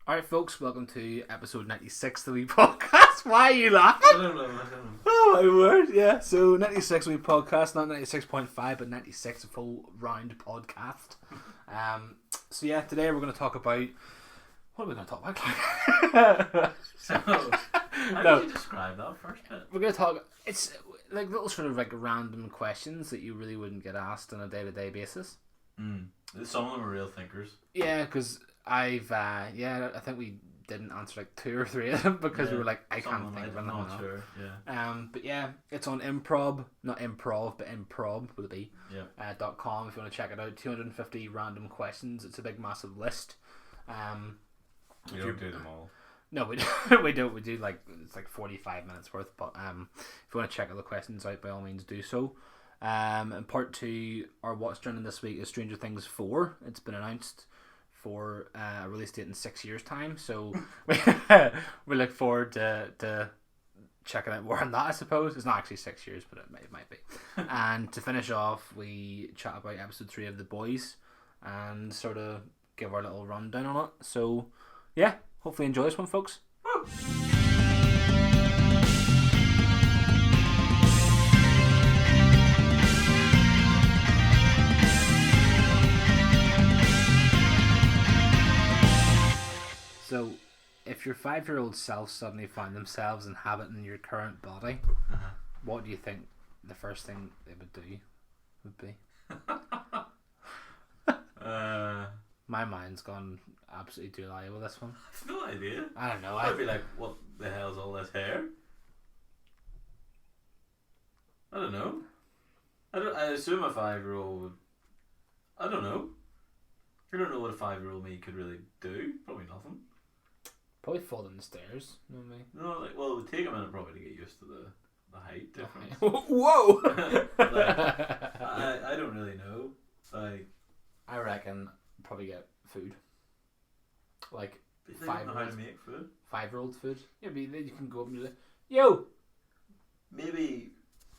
Alright folks, welcome to episode 96 of the wee podcast. Why are you laughing? I don't know. Oh my word, yeah. So 96 wee podcast, not 96.5 but 96, a full round podcast. So yeah, today we're going to talk about, what are we going to talk about? How did you describe that first bit? We're going to talk, it's like little sort of like random questions that you really wouldn't get asked on a day-to-day basis. Some of them are real thinkers. Yeah, because I think we didn't answer like 2 or 3 of them because we were like, I can't think of anything else. Sure. Yeah. But yeah, it's on improv, not improv, but improv with a B. Yeah. .com if you want to check it out. 250 random questions. It's a big, massive list. We don't do them all. No, we don't. We do like it's like 45 minutes worth. But if you want to check all the questions out, by all means, do so. And part 2, or what's trending this week, is Stranger Things 4. It's been announced for a release date in 6 years' time, so we look forward to checking out more on that. I suppose it's not actually 6 years, but it might be. And to finish off, we chat about episode 3 of The Boys and sort of give our little rundown on it. So yeah, hopefully enjoy this one, folks. Woo! So, if your 5-year-old self suddenly found themselves inhabiting your current body, what do you think the first thing they would do would be? My mind's gone absolutely July with this one. I've no idea. I don't know. I'd be like, what the hell's all this hair? I don't know. I assume a 5-year-old would... I don't know. I don't know what a 5-year-old me could really do. Probably nothing. Probably fall down the stairs. You know what I mean? No, like, well, it would take a minute probably to get used to the height difference. Whoa! I don't really know. Like, I reckon probably get food. Like they don't know how to make food. 5-year-old food. Yeah, but then you can go up and be like, yo! Maybe,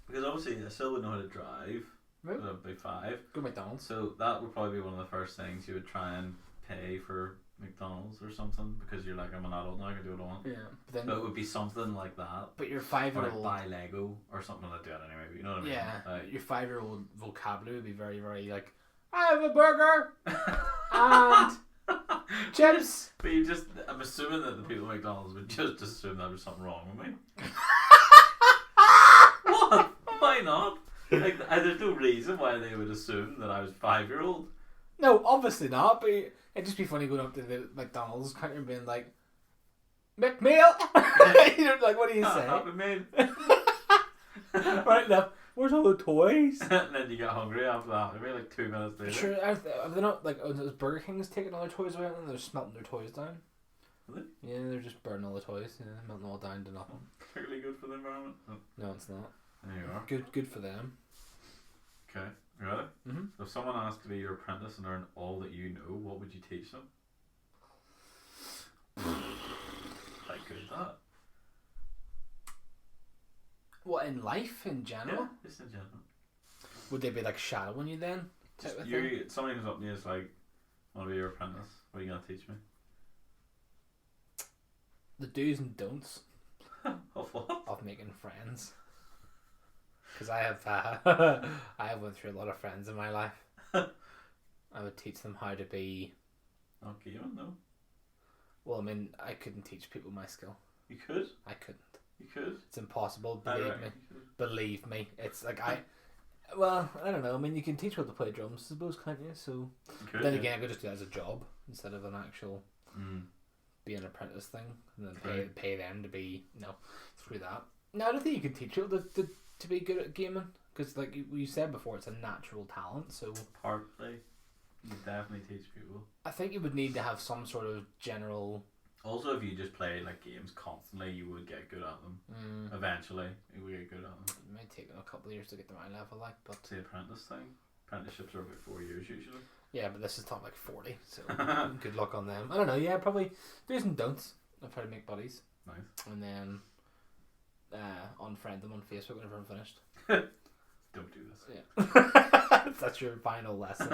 because obviously I still wouldn't know how to drive. Right. I'd be 5. Go McDonald's. So that would probably be one of the first things you would try and pay for McDonald's or something, because you're like, I'm an adult now, I can do what I want. Yeah, but then... So it would be something like that. But your Or 5-year-old... like buy Lego or something like that anyway, but you know what I mean? Yeah, your 5-year-old vocabulary would be very, very like, I have a burger and chips. But I'm assuming that the people at McDonald's would just assume there was something wrong with me. What? Why not? Like, there's no reason why they would assume that I was 5-year-old. No, obviously not, but it'd just be funny going up to the McDonald's counter and being like, McMeal! You know, like, what do you say? Happy meal. Right now, where's all the toys? And then you get hungry after that. Maybe like 2 minutes later. Sure, have they not, like, those Burger King's taking all their toys away and they're smelting their toys down? Really? Yeah, they're just burning all the toys, melting all down to nothing. Particularly good for the environment. Oh. No, it's not. There you are. Good for them. Okay, you ready? Mm-hmm. So if someone asked to be your apprentice and learn all that you know, what would you teach them? How good is that? What, in life in general? Yeah, just in general. Would they be like shadowing you then? Just somebody comes up to you and is like, I want to be your apprentice. What are you going to teach me? The do's and don'ts Of what? of making friends. Because I have I have went through a lot of friends in my life. I would teach them how to be... Not gaming, no. Well, I mean, I couldn't teach people my skill. You could? I couldn't. You could? It's impossible, I believe reckon me. you could. Believe me. It's like well, I don't know. I mean, you can teach people to play drums, I suppose, can't you? So You could, then yeah. again, I could just do that as a job instead of an actual be an apprentice thing, and then pay them to be screw that. No, I don't think you can teach people to be good at gaming, because like you said before, it's a natural talent. So Partly, you definitely teach people. I think you would need to have some sort of general. Also, if you just play like games constantly, you would get good at them. Eventually, you would get good at them. It might take them a couple of years to get to my level, like, but It's the apprentice thing. Apprenticeships are about 4 years usually. yeah, but this is top like 40, so good luck on them. I don't know. Yeah, probably do's and don'ts. I've tried to make buddies. Nice. And then unfriend them on Facebook whenever I'm finished. Don't do this. Yeah. That's your final lesson.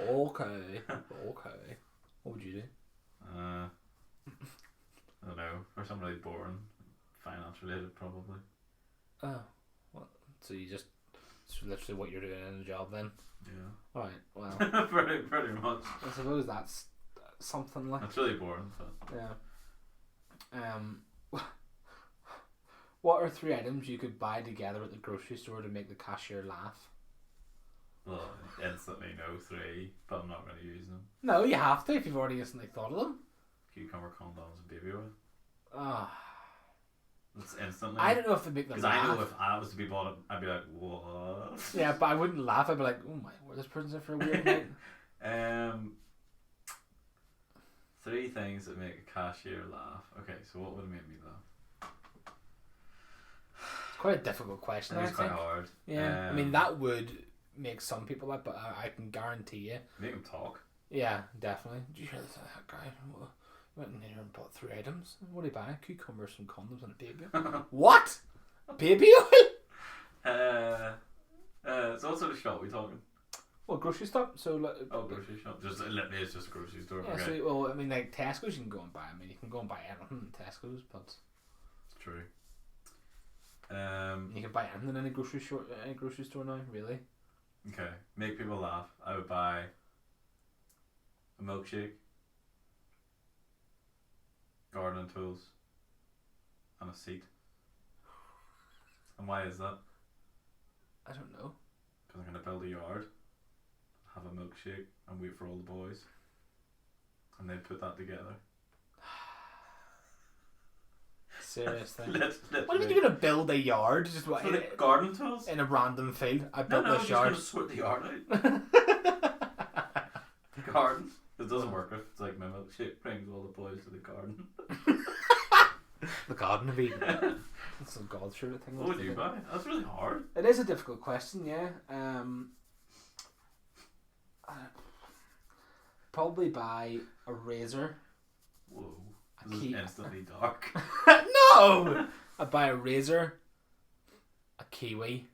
Okay. What would you do? Or something really boring. Finance related, probably. Oh, what? So you just it's literally what you're doing in the job then. Yeah. Right. Well, pretty much. I suppose that's something like. It's really boring, but Yeah. What are 3 items you could buy together at the grocery store to make the cashier laugh? well, instantly no 3, but I'm not going to use them. No, you have to if you've already instantly thought of them. Cucumber, condoms, and baby oil. Ah. That's instantly. I don't know if they make them Because laugh. I know if I was to be bought, I'd be like, what? Yeah, but I wouldn't laugh. I'd be like, oh my, what, this person's in for a weird night. 3 things that make a cashier laugh. Okay, so what would make me laugh? It's quite a difficult question, I It's think. quite hard. Yeah, I mean, that would make some people laugh, but I can guarantee you. Make them talk. Yeah, definitely. Did you hear that guy? Went in here and bought 3 items. What did he buy? Cucumbers, some condoms, and a baby oil. What? Baby oil? So what sort of shop are we talking? Well, grocery store. So like, Grocery shop. Just literally, it's just a grocery store. yeah. Okay. So well, I mean, like Tesco's, you can go and buy. I mean, you can go and buy anything in Tesco's, but It's true. you can buy anything in a grocery store now. Really? Okay. Make people laugh. I would buy a milkshake, gardening tools, and a seat. And why is that? I don't know. Because I'm going to build a yard, have a milkshake, and wait for all the boys. And then put that together. Seriously. Let's What are you going to build a yard? Just what? For the garden tools? In a random field. I No, built I'm this just yard. going to sort the yard out. The garden. It doesn't work if it's like my milkshake brings all the boys to the garden. The Garden of Eden. That's some God sure thing. What would you buy? That's really hard. It is a difficult question, yeah. Probably buy a razor. Whoa. A This key. is instantly dark. No! I'd buy a razor, a kiwi.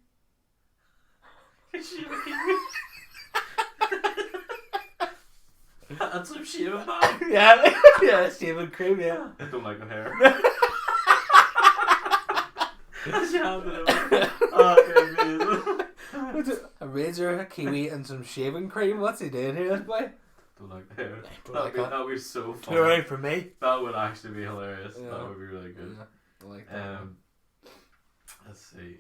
And some shaving balm. Yeah, yeah, shaving cream, yeah. I don't like the hair. What's it? A razor, a kiwi, and some shaving cream. What's he doing here, this boy? Don't like the hair. Don't like that. That would be so Too funny. right for me. That would actually be hilarious. Yeah. That would be really good. Yeah, don't like that. Let's see.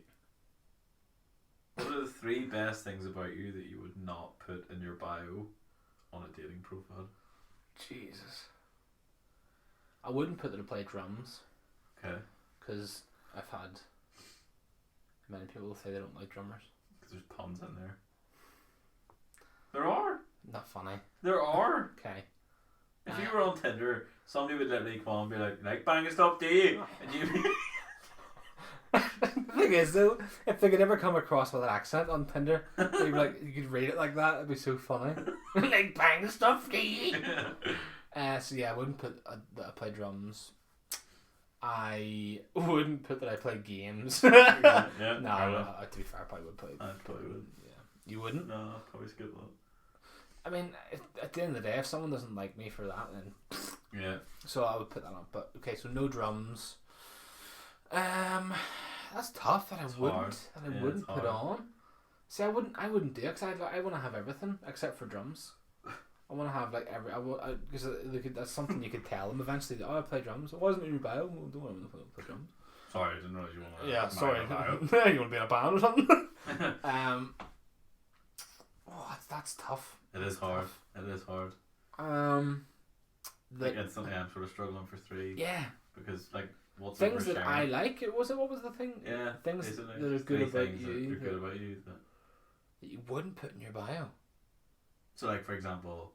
What are the 3 best things about you that you would not put in your bio on a dating profile? Jesus. I wouldn't put that I play drums. Okay. Because I've had many people say they don't like drummers. Because there's puns in there. There are. Not funny. There are. Okay. If you were on Tinder, somebody would literally come on and be like bang a stop, do you? And you. The thing is though, if they could ever come across with an accent on Tinder, they'd be like, you could read it like that, it'd be so funny. Like bang stuff, do you? So yeah, I wouldn't put that I play drums. I wouldn't put that I play games. Yeah, No, to be fair, I probably would play. I probably would. Yeah, you wouldn't. No, I'd probably skip that. I mean, at the end of the day, if someone doesn't like me for that, then Yeah. so I would put that on. But okay, so no drums. That's tough. That I wouldn't put on. See, I wouldn't do it because I want to have everything except for drums. I want to have like because that's something you could tell them eventually. Oh, I play drums. It wasn't in your bio. Well, don't want to play drums. Sorry, I didn't realize you wanted. Yeah, sorry. Bio. You want to be in a band or something? That's tough. It is hard. It is hard. Like Instantly, I'm sort of struggling for 3. Yeah. Because like, what's Things that I like. What was the thing? Yeah. Things basically. that are good about you. That are good about you. That you wouldn't put in your bio. So, like for example,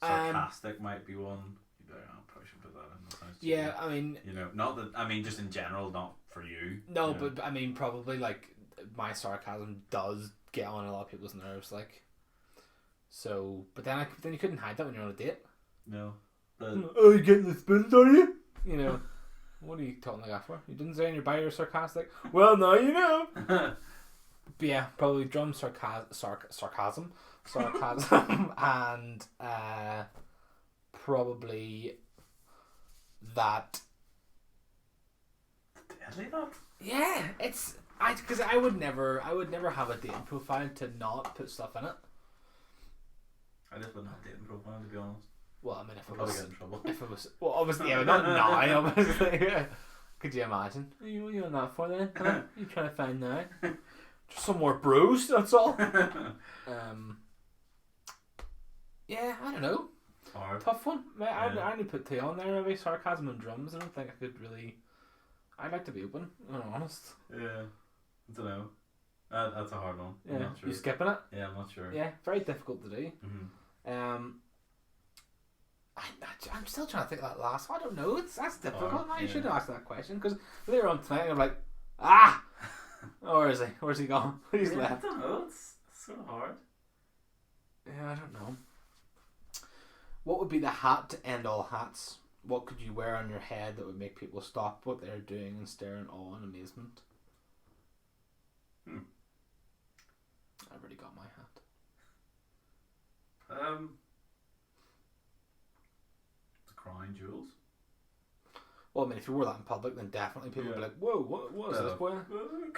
sarcastic might be one. You'd be like, oh, I probably should put that in. That sounds Yeah, cheesy. I mean. You know, not that. I mean, just in general, not for you. No, you know? but I mean, probably like my sarcasm does get on a lot of people's nerves, like. So, but then you couldn't hide that when you're on a date. No. Oh, you getting the spoons, are you? You know, what are you talking like that for? You didn't say in your bio you're sarcastic. Well, now you know. But yeah, probably drum sarcasm, and probably that believe that? Yeah, because I would never have a dating profile to not put stuff in it. I just wouldn't have a dating profile, to be honest. Well, I mean, I'd probably get in trouble. if it was, well, obviously, yeah, not now, obviously. Could you imagine? What are you on that for then? Huh? You trying to find now? Just some more brews, that's all. Yeah, I don't know. Hard. Tough one. I only put two on there, maybe sarcasm and drums. I don't think I could really. I'd like to be open, I'm honest. Yeah, I don't know. That's a hard one. Yeah, I'm not sure. you skipping it? Yeah, I'm not sure. Yeah, very difficult to do. Mm-hmm. I'm still trying to think of that last one. I don't know. That's difficult. I yeah. should ask that question because later on tonight I'm like, where is he? Where's he gone? He's left. I don't know. It's sort of hard. Yeah, I don't know. What would be the hat to end all hats? What could you wear on your head that would make people stop what they're doing and stare in awe and amazement? I've already got my hat. The crown jewels. Well, I mean, if you wore that in public, then definitely people would be like, "Whoa, what is this, boy?"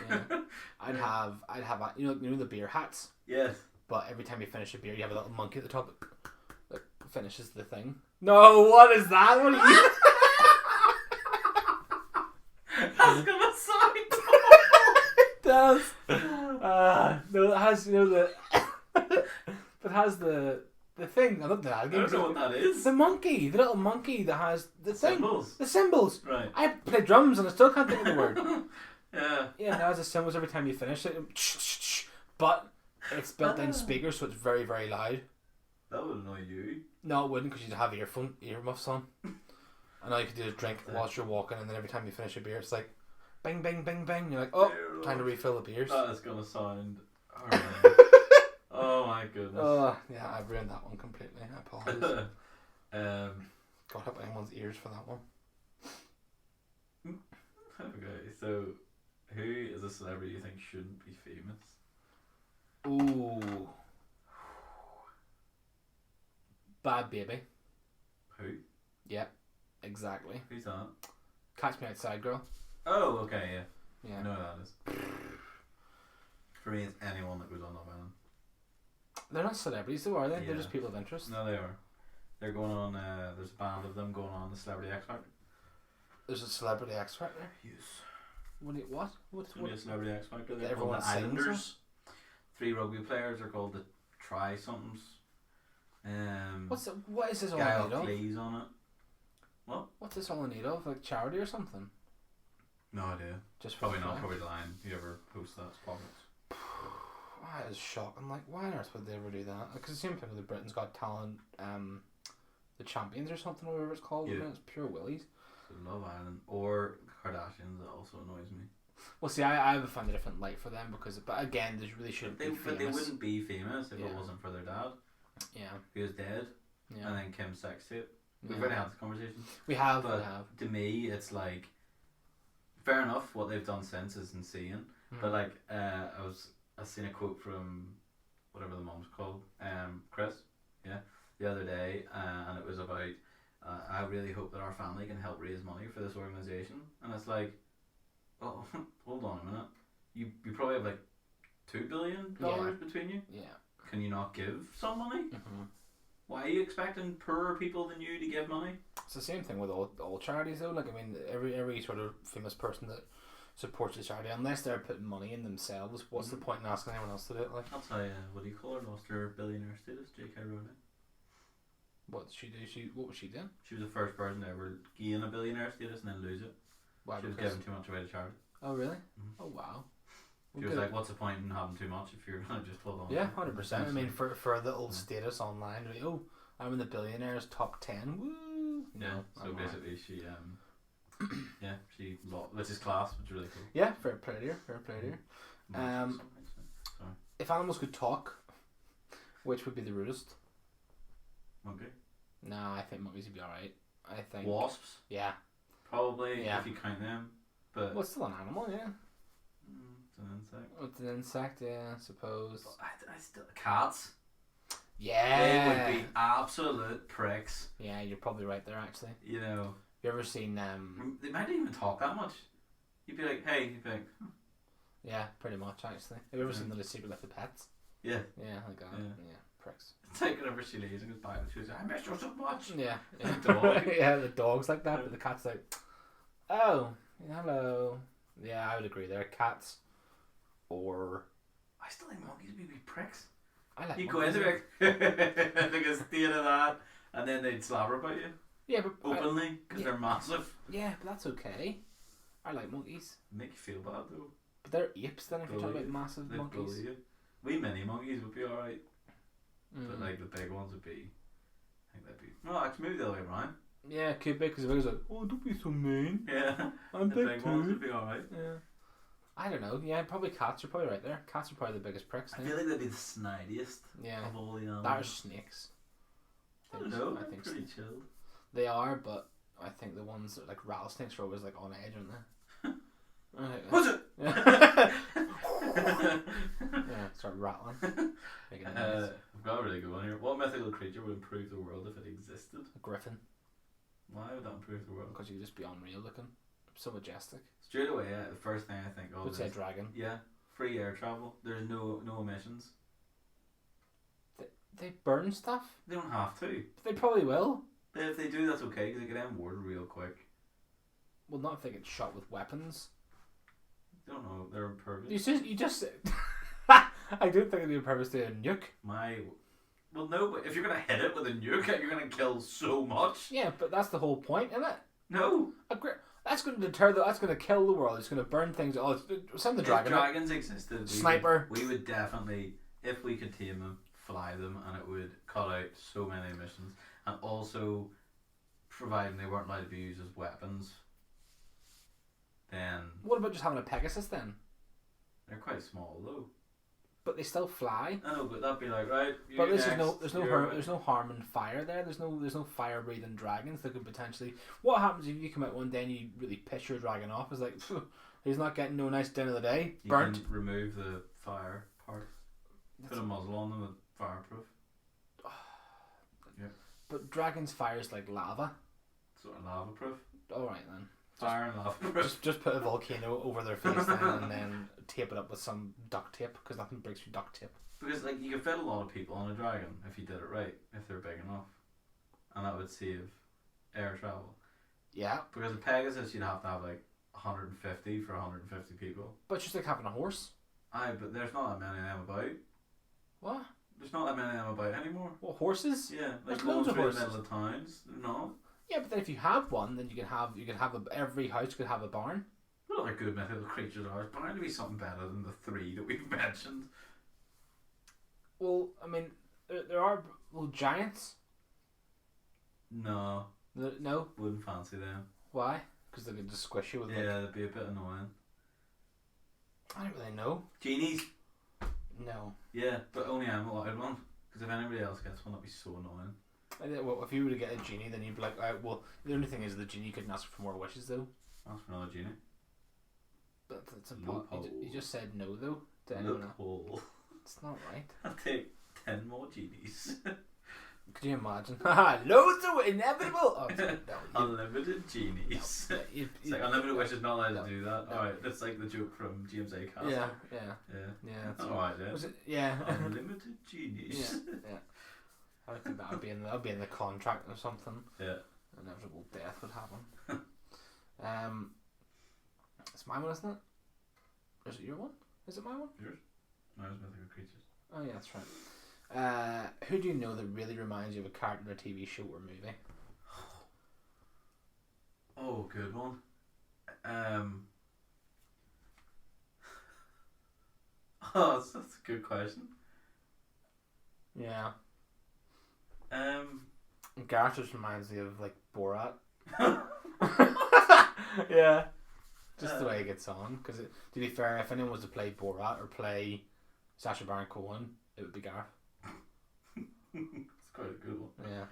Yeah. I'd have you know the beer hats. Yes. But every time you finish a beer, you have a little monkey at the top that finishes the thing. No, what is that? What are you? That's gonna sound. It does. No, it has the. It has the thing. I don't know. I don't know what that is. The monkey, the little monkey that has the thing. Symbols. The symbols. Right. I play drums and I still can't think of the word. Yeah. Yeah, it has the symbols every time you finish it. But it's built-in speakers, so it's very, very loud. That would annoy you. No, it wouldn't, because you'd have earmuffs on. And all you could do is drink whilst you're walking, and then every time you finish a beer, it's like, bing, bing, bing, bing. You're like, oh, time to refill the beers. That is gonna sound horrible. Oh my goodness. Oh, yeah, I've ruined that one completely. I apologize. God, God help anyone's ears for that one. Okay, so who is a celebrity you think shouldn't be famous? Ooh. Bad Baby. Who? Yep, exactly. Who's that? Catch Me Outside Girl. Oh, okay, yeah. Yeah. I know who that is. For me, it's anyone that goes on Love Island. They're not celebrities though, are they? Yeah. They're just people of interest. No, they are. They're going on, there's a band of them going on the Celebrity X Factor. There's a Celebrity X Factor? Yes. What? It's going to be a Celebrity X Factor. They're Everyone called the sings Islanders. 3 rugby players are called the Try-somethings. What is this all Guy in need of? Cleese on it. What? What's this all in need of? Like charity or something? No idea. Just for Probably the not. fun? Probably the line. Whoever posts that's pockets. That is shocking. Like, why on earth would they ever do that? Because the same thing with the Britain's Got Talent, the Champions or something, or whatever it's called. Yeah. It's pure willies. So Love Island or Kardashians, that also annoys me. Well, see, I would find a different light for them but again, they really shouldn't be famous. But they wouldn't be famous if it wasn't for their dad. Yeah. He was dead. Yeah. And then Kim's sex tape. We've Yeah. already had this conversation. We have. To me, it's like, fair enough, what they've done since is insane. But like, I seen a quote from whatever the mom's called, Chris, the other day, and it was about, I really hope that our family can help raise money for this organisation. And it's like, oh, hold on a minute. You probably have like $2 billion between you. Yeah. Can you not give some money? Mm-hmm. Why are you expecting poorer people than you to give money? It's the same thing with all charities though. Like, I mean, every sort of famous person that supports a charity, unless they're putting money in themselves, what's the point in asking anyone else to do it? Like, That's how, what do you call her? Lost her billionaire status, J.K. Rowling. what did she do? What was she doing? She was the first person to ever gain a billionaire status and then lose it. Why? She was Because- giving too much away to charity. Oh really? Mhm. Oh wow. She was like, what's the point in having too much if you're going to just hold on? Yeah, 100%. I mean, for a little status online, like, oh, I'm in the billionaires top 10. Woo! Yeah, No, so I'm not. basically she, she lost, which is class, which is really cool. Yeah, fair play to her. Fair play to her. Sorry. If animals could talk, which would be the rudest? Monkey. Nah, I think monkeys would be alright. I think. Wasps, Yeah. probably, Yeah. if you count them. But Well, it's still an animal, yeah. it's an insect. Oh, it's an insect, yeah, I suppose. I still, cats. Yeah. They would be absolute pricks. Yeah, you're probably right there, actually. You know, You ever seen they might not even talk that much. You'd be like, hey, you'd be like, Yeah, pretty much actually. Have you ever seen the Secret Life of Pets? yeah. Yeah, like that. Yeah, pricks. It's like whenever she leaves and goes back, and she was like, I missed you so much. Yeah. The dog. Yeah, the dog's like that, but the cat's like, oh, hello. Yeah, I would agree there. Cats or... I still think monkeys would be pricks. I like You go monkeys. into it, like a state of that, and then they'd slobber about you Yeah, but... openly because they're massive. Yeah, but that's okay. I like monkeys. Make you feel bad though. But they're apes then if you're talking Bully about massive They'd monkeys. bully you. We mini monkeys would be alright, but Mm. like the big ones would be. I think they'd be. No, actually, maybe the other way around. Yeah, it could be because the big one's like, oh, don't be so mean. Yeah, I'm the big big ones too. would be alright. Yeah. I don't know. Yeah, probably cats are probably right there. Cats are probably the biggest pricks. I feel like they'd be the snidest Yeah. of all the animals. That are snakes. I don't know. I They're think pretty so. chilled. They are, but I think the ones that like rattlesnakes are always like on edge, aren't they? What's it? Yeah, start rattling. Making a noise. I've got a really good one here. What mythical creature would improve the world if it existed? A griffin, Why would that improve the world? because you just be unreal looking, so majestic. Straight away, the first thing I think of Would say is dragon. yeah, free air travel. There's no emissions. They burn stuff. They don't have to. They probably will. But if they do, that's okay because they get end war real quick. Well, not if they get shot with weapons. They don't know. They're impervious. You just. I don't think it'd be a purpose to a nuke. Well, no, but if you're gonna hit it with a nuke, you're gonna kill so much. Yeah, but that's the whole point, isn't it? No. That's going to deter. That's going to kill the world. It's going to burn things. Oh, send the dragon. If dragons existed, Sniper. we would definitely, if we could tame them, fly them, and it would cut out so many emissions. And also, providing they weren't allowed to be used as weapons, then What about just having a Pegasus then? they're quite small though. But they still fly. I know, but that'd be like right. But there's there's no harm in fire there. There's no fire breathing dragons that could potentially. What happens if you come out one day and you really piss your dragon off? It's like he's not getting no nice dinner of the day. You Burnt. can remove the fire part. Put a muzzle on them with fireproof. But dragon's fire is like lava. Sort of lava proof. All right then. Fire and lava proof. Just put a volcano over their face then, and then tape it up with some duct tape because nothing breaks through duct tape. Because like you could fit a lot of people on a dragon if you did it right, if they're big enough, and that would save air travel. Yeah. Because a Pegasus you'd have to have like 150 for 150 people. But it's just like having a horse. Aye, but there's not that many of them about. What? There's not that many of them about anymore. What, horses? Yeah, There's like loads going of through the horses. middle of towns. No, Yeah, but then if you have one, then you can have every house could have a barn. what other good mythical creatures are? There's bound to be something better than the three that we've mentioned. Well, I mean, there are giants. No, No, wouldn't fancy them. why? Because they could just squish you with. Yeah, Like, that'd be a bit annoying. I don't really know. Genies. No. Yeah, but only I'm allowed one. Because if anybody else gets one, that'd be so annoying. Well, if you were to get a genie, then you'd be like, well, the only thing is the genie couldn't ask for more wishes though. Ask for another genie. But that's Loophole. you just said no though to anyone else. Loophole. It's not right. I'll take 10 more genies. Could you imagine? Loads of inevitable. Oh, no, Unlimited genies. you, It's like unlimited wishes not allowed no, to do that. no. Alright, that's like the joke from James A. Castle. yeah. Yeah. That's Alright then. Was it? Yeah. Unlimited genies. yeah. I think that would be in the contract or something. Yeah. Inevitable death would happen. It's my one, isn't it? Or is it your one? Is it my one? Yours? No, it's mythical creatures. Oh yeah, that's right. Who do you know that really reminds you of a character in a TV show or movie? Oh, good one. Oh, that's a good question. Yeah. Gareth just reminds me of like Borat. Yeah. Just the way he gets on. Because to be fair, if anyone was to play Borat or play Sacha Baron Cohen, it would be Gareth. It's quite a good one. Yeah.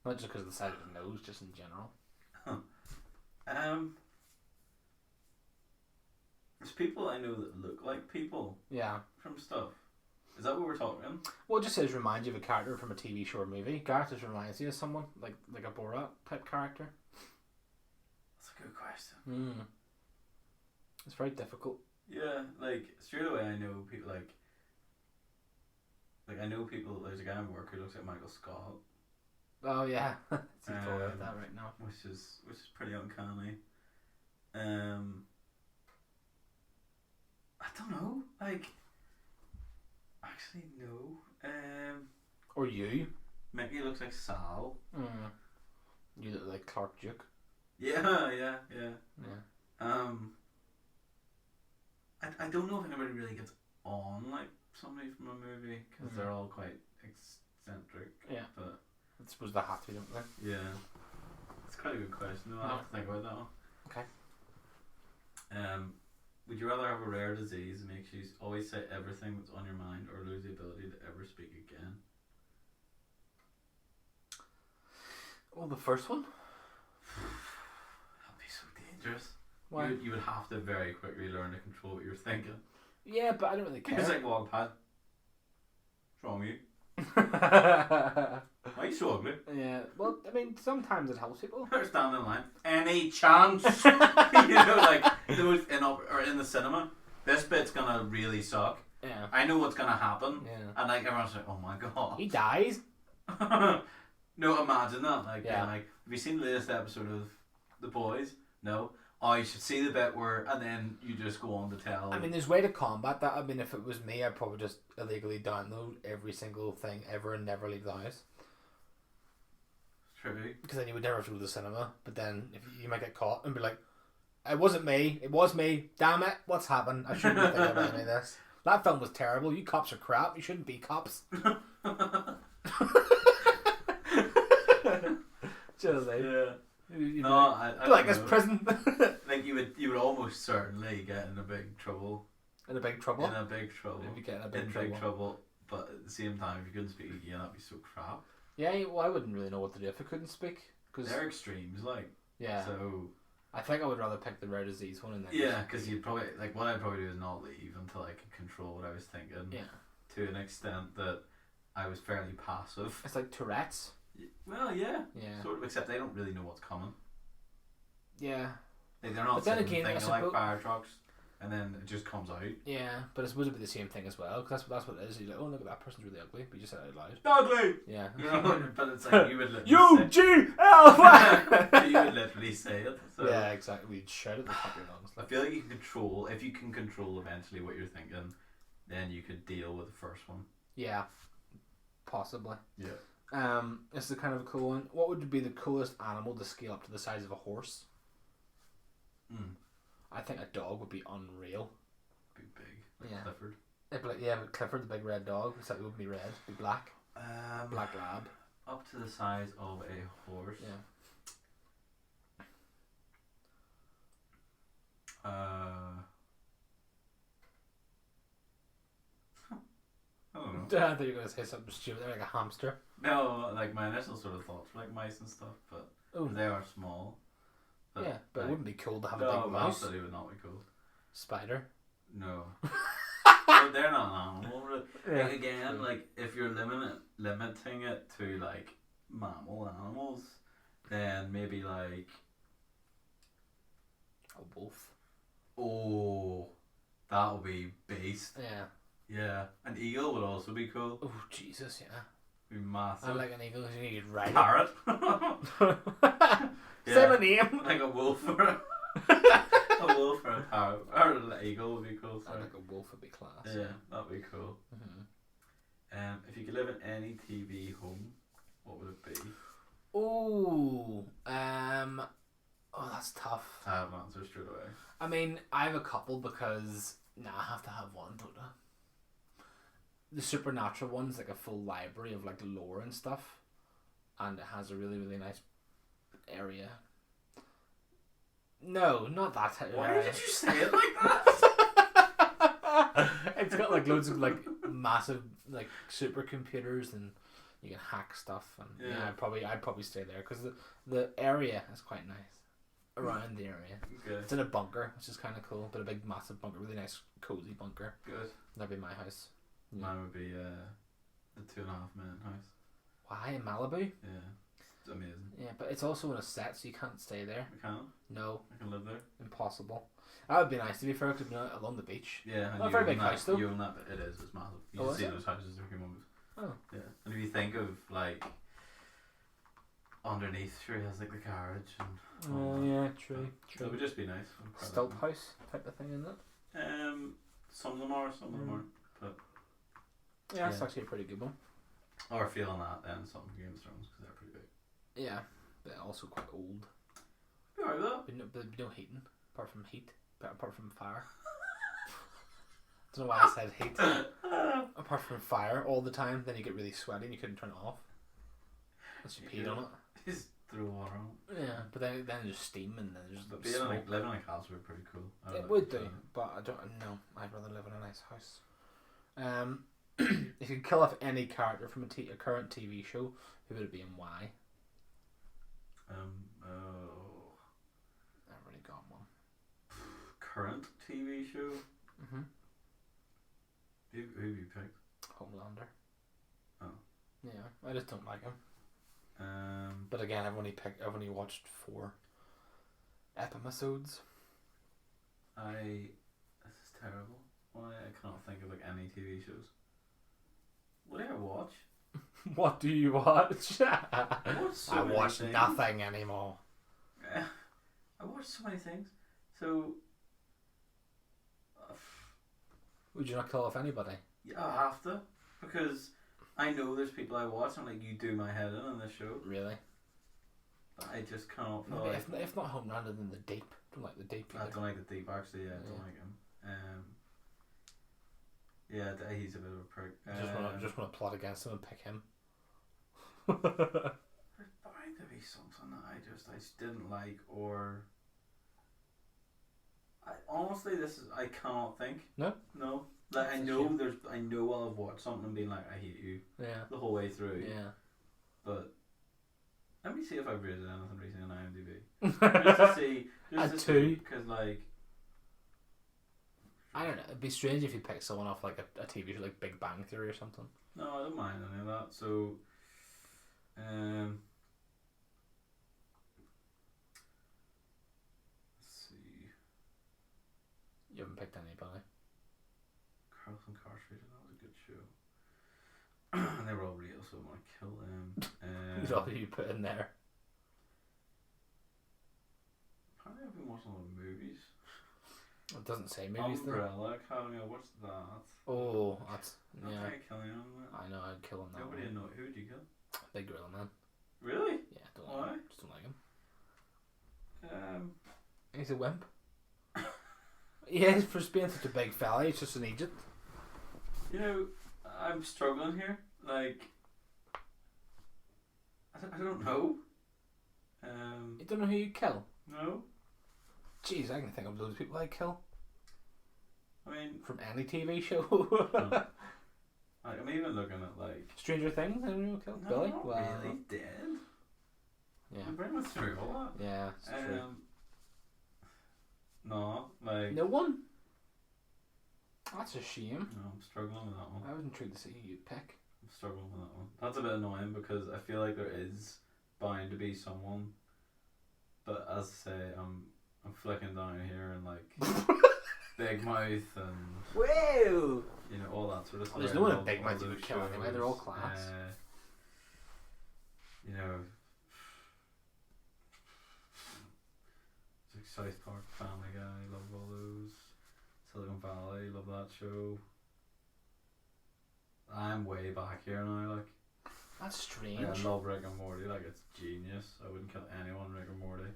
Not just because of the size of his nose, just in general. There's people I know that look like people Yeah. from stuff. Is that what we're talking? Well, it just says remind you of a character from a TV show or movie. Gareth just reminds you of someone, like a Borat type character. That's a good question. It's very difficult. Yeah, like straight away I know people like I know people. There's a guy in work who looks like Michael Scott. Oh yeah, see about that right now. Which is pretty uncanny. I don't know. Like, actually no. Or you? Mickey looks like Sal. You look like Clark Duke. Yeah. Yeah. I don't know if anybody really gets on like somebody from a movie because they're all quite eccentric. Yeah. But I suppose they have to be, don't they? yeah, it's quite a good question. I'll have to think about that one. Okay. Would you rather have a rare disease that makes you always say everything that's on your mind, or lose the ability to ever speak again? Oh, the first one? That'd be so dangerous. Why? You would have to very quickly learn to control what you're thinking. Yeah, but I don't really care. It's like walk past. What's wrong with you? Why are you so ugly? Yeah, well, I mean, sometimes it helps people. They're standing in line. Any chance? You know, like those in the cinema. This bit's gonna really suck. Yeah. I know what's gonna happen. Yeah. And like everyone's like, oh my god. He dies. No, imagine that. Like, yeah. Like, have you seen the latest episode of The Boys? No. Oh, you should see the bit where, and then you just go on to tell. I mean, there's a way to combat that. I mean, if it was me, I'd probably just illegally download every single thing ever and never leave the house. True. Because then you would never have to go to the cinema. But then if you might get caught and be like, it wasn't me. It was me. Damn it. What's happened? I shouldn't be thinking about any of this. That film was terrible. You cops are crap. You shouldn't be cops. Just like, yeah. You No, know, I like don't it's know. prison. Like you would almost certainly get in a big trouble. In a big trouble. In a big trouble. If you get in a big in trouble. big trouble, but at the same time, if you couldn't speak again, that'd be so crap. Yeah, well, I wouldn't really know what to do if I couldn't speak. Cause, They're extremes, like. yeah. So. I think I would rather pick the rare disease one and then. Yeah, because you'd probably like what I'd probably do is not leave until I could control what I was thinking. Yeah. To an extent that I was fairly passive. It's like Tourette's. Well, yeah. Yeah. Sort of, except they don't really know what's coming. Yeah. Like, they're not But then sitting again, I thinking like suppose- fire trucks, and then it just comes out. Yeah, but I suppose it'd be the same thing as well, because that's what it is. You're like, oh, look, that person's really ugly, but you just said it out loud. Ugly! Yeah. You know, but it's like you would literally UGL! you would literally say it. So yeah, exactly. We'd shout at the top of your lungs. I feel like you can control, if you can control eventually what you're thinking, then you could deal with the first one. Yeah. Possibly. Yeah. This is kind of a cool one. What would be the coolest animal to scale up to the size of a horse? I think a dog would be unreal. Be big. Like Yeah. Clifford. It'd be like, yeah, but Clifford, the big red dog, except it wouldn't be red, it'd be black. Black lab. Up to the size of a horse. Yeah. I don't know. I thought you were going to say something stupid, like a hamster. No, like my initial sort of thoughts were like mice and stuff, but Oh. they are small. Yeah, but like, it wouldn't be cool to have a no, big mouse. absolutely would not be cool. Spider. No. But they're not an animal. Yeah. Like, again, like if you're limiting it to like mammal animals, then maybe like A wolf. oh, that would be beast. Yeah. Yeah, an eagle would also be cool. Oh, Jesus, yeah. Be massive. I like an eagle because you could ride it. Parrot. Say my name. Like a wolf or a wolf or a parrot or an eagle would be cool. I Sorry. think a wolf would be class. Yeah, that'd be cool. If you could live in any TV home, what would it be? Oh, that's tough. I have an answer straight away. I mean, I have a couple because I have to have one, don't I? The supernatural one's like a full library of like lore and stuff, and it has a really really nice area. No, not that type. Why did you say it like that? It's got like loads of like massive like supercomputers, and you can hack stuff. And yeah, I'd probably stay there because the area is quite nice around the area. Okay. It's in a bunker, which is kind of cool, but a big massive bunker, really nice cozy bunker. Good. That'd be my house. Yeah. Mine would be the 2.5 Men house. Why in Malibu? Yeah. It's amazing. Yeah, but it's also in a set, so you can't stay there. I can. No, I can live there. impossible. That would be nice to be fair, because along the beach. Yeah, and Not a you very own big that, house though. You own that, but it is. It's massive. You Oh, should is see it? those houses. They're humongous. Oh. Yeah, and if you think of like underneath, sure, he has like the garage and. Yeah, true. It would just be nice. Stilt house type of thing, isn't it? Some of them are, some of them aren't. But Yeah, that's Yeah. actually a pretty good one. or feeling that then some Game of Thrones because they're pretty big. Yeah, but also quite old. Be alright with that. But no heating, apart from heat, but apart from fire. Don't know why I said heat. Apart from fire all the time, then you get really sweaty and you couldn't turn it off. Unless you peed on it. Just throw water on it. Yeah, but then there's steam and then there's But smoke. living in a castle would be pretty cool. It would do, but I don't know. I'd rather live in a nice house. If you could kill off any character from a current TV show, who would it be and why? Oh, I've already got one. current TV show. Mhm. Who have you picked? Homelander. Oh. Yeah, I just don't like him. But again, I've only watched 4 episodes. This is terrible. Why I cannot think of like any TV shows. What do I watch? What do you watch? I I watch nothing anymore. I watch so many things. So Would you not kill off anybody? yeah, I have to because I know there's people I watch and like you do my head in on this show. Really? But I just can't feel Maybe like if not Homelander, then the Deep. Don't like the Deep. I Either. don't like the Deep actually. Yeah, I don't Yeah. like him. Yeah, he's a bit of a prick. Just want to plot against him and pick him. There's bound to be something that I just didn't like or. Honestly, I cannot think. No. Like That's I a know shame. I know I'll have watched something and been like I hate you Yeah. the whole way through. Yeah. But let me see if I've rated anything recently on IMDb. Just to see. A 2. Because like. I don't know. It'd be strange if you picked someone off like a TV show like Big Bang Theory or something. No, I don't mind any of that. So. Let's see. You haven't picked anybody. Carl's Incarcerated, that was a good show. And they were all real, so I want to kill them. Who's all you put in there? Apparently I've been watching a lot of movies. It doesn't say movies though. Umbrella Academy, I watched that. Oh, that's Not yeah. trying to kill anyone on that. I know. I'd kill him that Nobody one. know. Who would you kill? Big Gorilla Man. Really? Yeah, don't Why? like him. Just don't like him. He's a wimp. Yeah, for being such a big fella, he's just an Egypt. You know, I'm struggling here. Like, I don't know. You don't know who you kill? No. Jeez, I can think of loads of people I'd kill. I mean, From any TV show. like, I'm even looking at like. Stranger Things, anyone you kill? No, Billy? not Well, really dead. yeah. I'm pretty much through all that. Yeah, it's true. No, like. No one? That's a shame. No, I'm struggling with that one. I was intrigued to see who you'd pick. I'm struggling with that one. That's a bit annoying because I feel like there is bound to be someone, but as I say, I'm flicking down here and like Big Mouth and Whoa! you know all that sort of stuff. There's no one in All- Big all Mouth you those would kill anyway, they're all class. You know, it's like South Park, Family Guy, love all those. Silicon Valley, love that show. I'm way back here now, like. That's strange. Like, I love Rick and Morty, like it's genius. I wouldn't kill anyone Rick and Morty.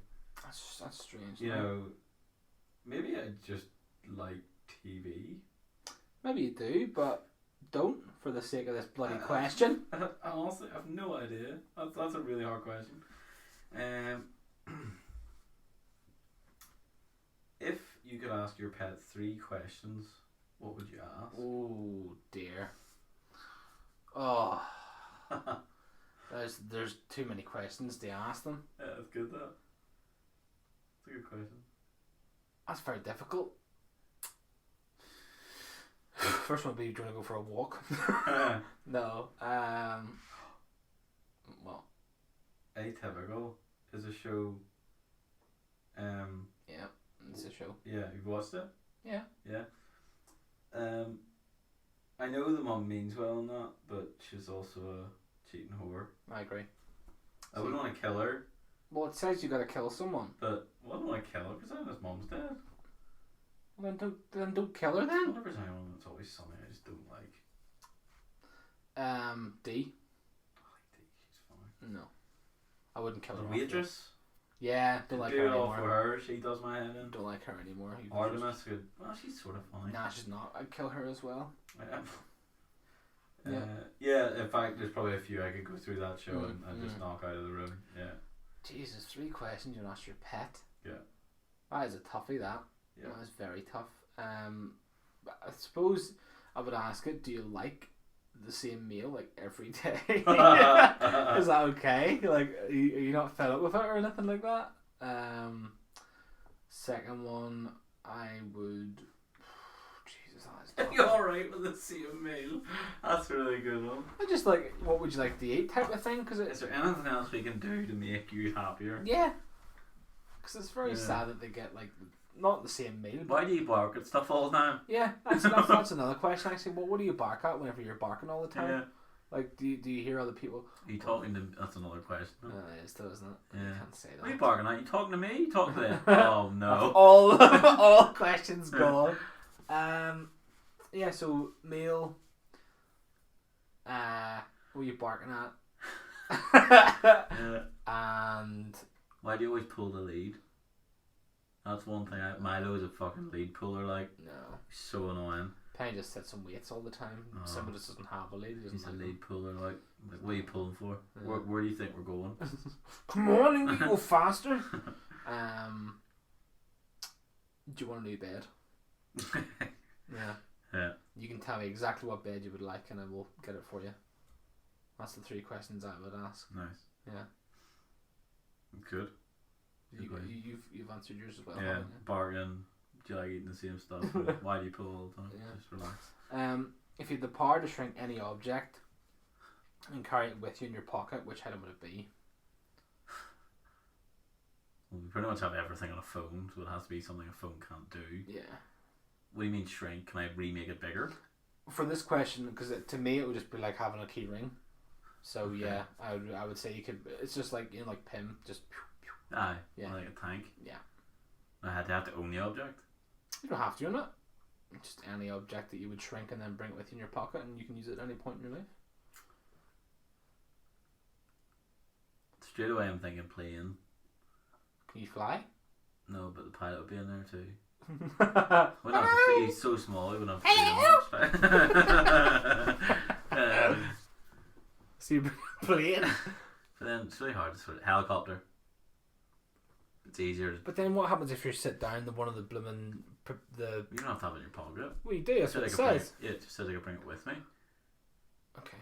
That's strange. You no? know, maybe I just like TV. Maybe you do, but don't for the sake of this bloody question. I honestly have no idea. That's a really hard question. If you could ask your pet 3 questions, what would you ask? Oh dear. Oh. There's too many questions to ask them. Yeah, that's good. That's a good question. That's very difficult. First one would be, do you want to go for a walk? No. Well, Atypical is a show. Yeah, it's a show. Yeah, you've watched it? Yeah. Yeah. I know the mum means well in that, but she's also a cheating whore. I agree. I wouldn't want to kill her, Well, it says you got to kill someone. but I wouldn't want to kill her because then his mum's dead. Well, then don't kill her then. Whenever there's anyone that's always something I just don't like. D. I like Dee, she's fine. No, I wouldn't kill her. The off, waitress. though. Yeah, don't like do her it all for anymore. her, she does my head in. Don't like her anymore. Artemis, good. Well, she's sort of funny. Nah, she's not. I'd kill her as well. Yeah. Yeah, in fact, there's probably a few I could go through that show and just knock out of the room. Yeah. Jesus, 3 questions you ask your pet. Yeah. That is a toughie, that. Yeah. That is very tough. I suppose I would ask it, do you like the same meal like every day? Is that okay? Like, are you not fed up with it or anything like that? Second one, I would... Jesus, that is Are tough. you alright with the same meal? That's a really good one. I just like, what would you like to eat type of thing? Cause Is there anything else we can do to make you happier? yeah. Because it's very sad that they get like, not the same meal. But Why do you bark at stuff all the time? yeah, that's another question actually. What do you bark at whenever you're barking all the time? Yeah. Like, do you hear other people? Are you talking to... That's another question. It is though, isn't it? Yeah. You can't say that. What are you barking at? You talking to me? You talking to them? Oh no. all questions gone. Yeah, so meal. What are you barking at? Yeah. And Why do you always pull the lead? That's one thing. Milo is a fucking lead puller. Like, no, he's so annoying. Penny just sets some weights all the time. Oh. Somebody just doesn't have a lead. He He's doesn't a like lead puller. Like what are you pulling for? Yeah. Where do you think we're going? Come on, you go faster. Do you want a new bed? Yeah. Yeah. You can tell me exactly what bed you would like, and I will get it for you. That's the 3 questions I would ask. Nice. Yeah. Good. You've answered yours as well. Yeah. haven't you? Bargain. Do you like eating the same stuff? Why do you pull all the time? Yeah. Just relax. If you had the power to shrink any object and carry it with you in your pocket, which item would it be? Well, we pretty much have everything on a phone, so it has to be something a phone can't do. Yeah. What do you mean shrink? Can I remake it bigger? For this question, because to me it would just be like having a key ring. So Okay. yeah, I would say you could. It's just like like Pym, just. Aye. Yeah. Like a tank. Yeah. I had to have to own the object. You don't have to, not. Just any object that you would shrink and then bring it with you in your pocket, and you can use it at any point in your life. Straight away I'm thinking plane. Can you fly? No, but the pilot would be in there too. Well, no, he's so small he wouldn't have to do much. So you plane. But then it's really hard to sort of helicopter. It's easier to... But then what happens if you sit down to one of the blooming the? You don't have to have it in your pocket. Well, you do. That's So what I it could bring says. just so I could bring it with me. Okay.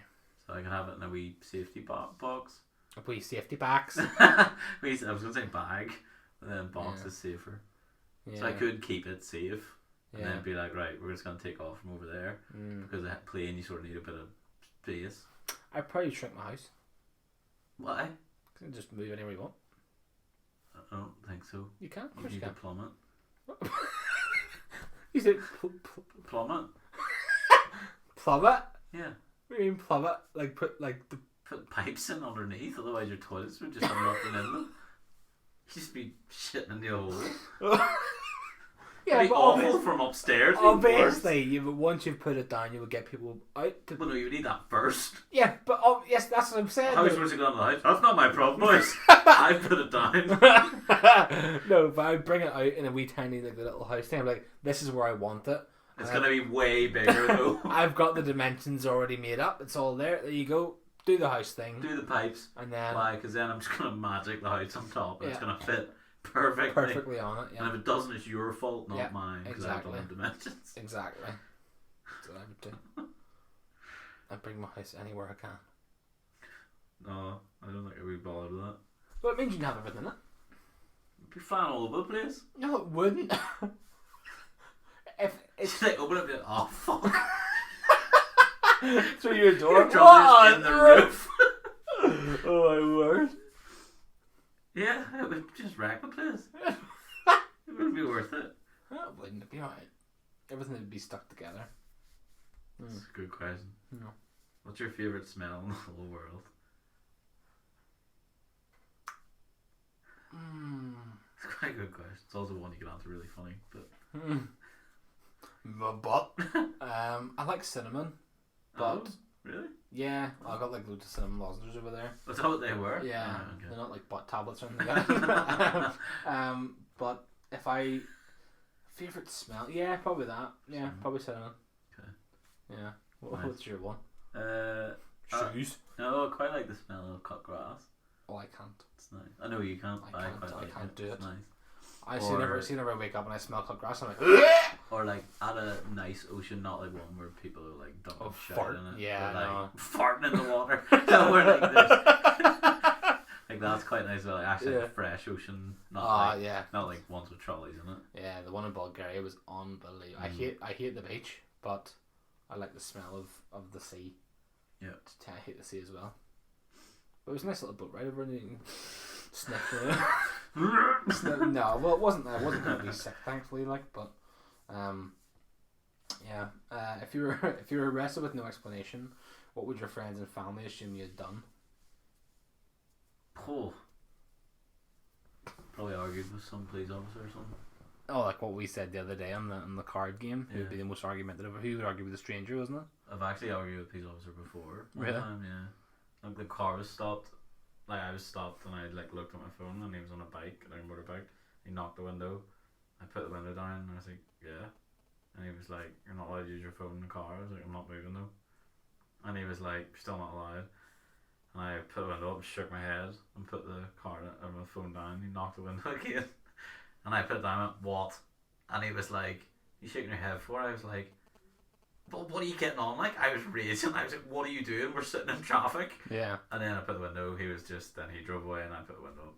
So I can have it in a wee safety box. A wee safety box. I was going to say bag, but then box Yeah. is safer. Yeah. So I could keep it safe. And Yeah. then be like, right, we're just going to take off from over there. Because a plane, you sort of need a bit of space. I'd probably shrink my house. Why? You can just move anywhere you want. I don't think so. You can. Of You course you need can. to plummet. You said Plummet? plummet? Yeah. What do you mean plummet? Like put like the. Put pipes in underneath, otherwise your toilets would just have nothing in them. You just be shitting in the hole. Yeah, It'd be but awful from upstairs. obviously, but once you put it down, you will get people out. To... Well, no, you would need that first. Yeah, but yes, that's what I'm saying. How are you supposed to go into the house? That's not my problem, boys. I put it down. No, but I bring it out in a wee tiny like the little house thing. I'm like, this is where I want it. It's going to be way bigger, though. I've got the dimensions already made up. It's all there. There you go. Do the house thing. Do the pipes. And then... Why? Because then I'm just going to magic the house on top and it's Yeah. going to fit perfectly. Perfectly on it, yeah. And if it doesn't, it's your fault, not Yeah, mine. Because exactly. I've done the dimensions. Exactly. That's what I would do. I bring my house anywhere I can. No, I don't think I'd be bothered with that. But it means you can have everything in it. It'd be fine all over the place. No, it wouldn't. If it's Just like open up and oh fuck. through your door. Your drummer's in the roof. Oh my word. Yeah, it would just wreck the place. It wouldn't be worth it. It wouldn't. It'd be alright. Everything would be stuck together. That's a good question. No. What's your favourite smell in the whole world? It's quite a good question. It's also one you can answer really funny, but My butt. I like cinnamon. But really? Yeah, I've got like loads of cinnamon lozenges over there. Was that what they were? Yeah, Oh, okay. they're not like butt tablets or anything like that. But if I favourite smell, yeah, probably that. Yeah, probably cinnamon. Okay. Yeah. Nice. What's your one? Shoes. No, I quite like the smell of cut grass. Oh, I can't. It's nice. I know you can't. I can't do it. It's nice. I see never wake up and I smell cut grass. I'm like, or like at a nice ocean, not like one where people are like dumping shit fart. in it. Yeah, but, like, no. farting in the water. So we're like this. Like that's quite nice. Like actually like fresh ocean, not not like ones with trolleys in it. Yeah, the one in Bulgaria was unbelievable. I hate the beach, but I like the smell of the sea. Yeah, I hate the sea as well. But it was a nice little boat ride over, and you can sniff it. No, well, it wasn't. I wasn't going to be sick, thankfully. Like, but yeah. If you were arrested with no explanation, what would your friends and family assume you had done? Oh, probably argued with some police officer or something. Oh, like what we said the other day on the card game. Who would be the most argumentative? Who would argue with a stranger, wasn't it? I've actually argued with a police officer before. Really? Yeah. Like the car was stopped. Like I was stopped and I like looked at my phone and he was on a bike, like a motorbike. He knocked the window. I put the window down and I was like, yeah. And he was like, you're not allowed to use your phone in the car. I was like, I'm not moving though. And he was like, still not allowed. And I put the window up, shook my head and put the my phone down. He knocked the window again. And I put it down and went, what? And he was like, you shaking your head for? I was like, but what are you getting on? Like, I was raging. I was like, what are you doing? We're sitting in traffic. Yeah. And then I put the window. He drove away and I put the window up.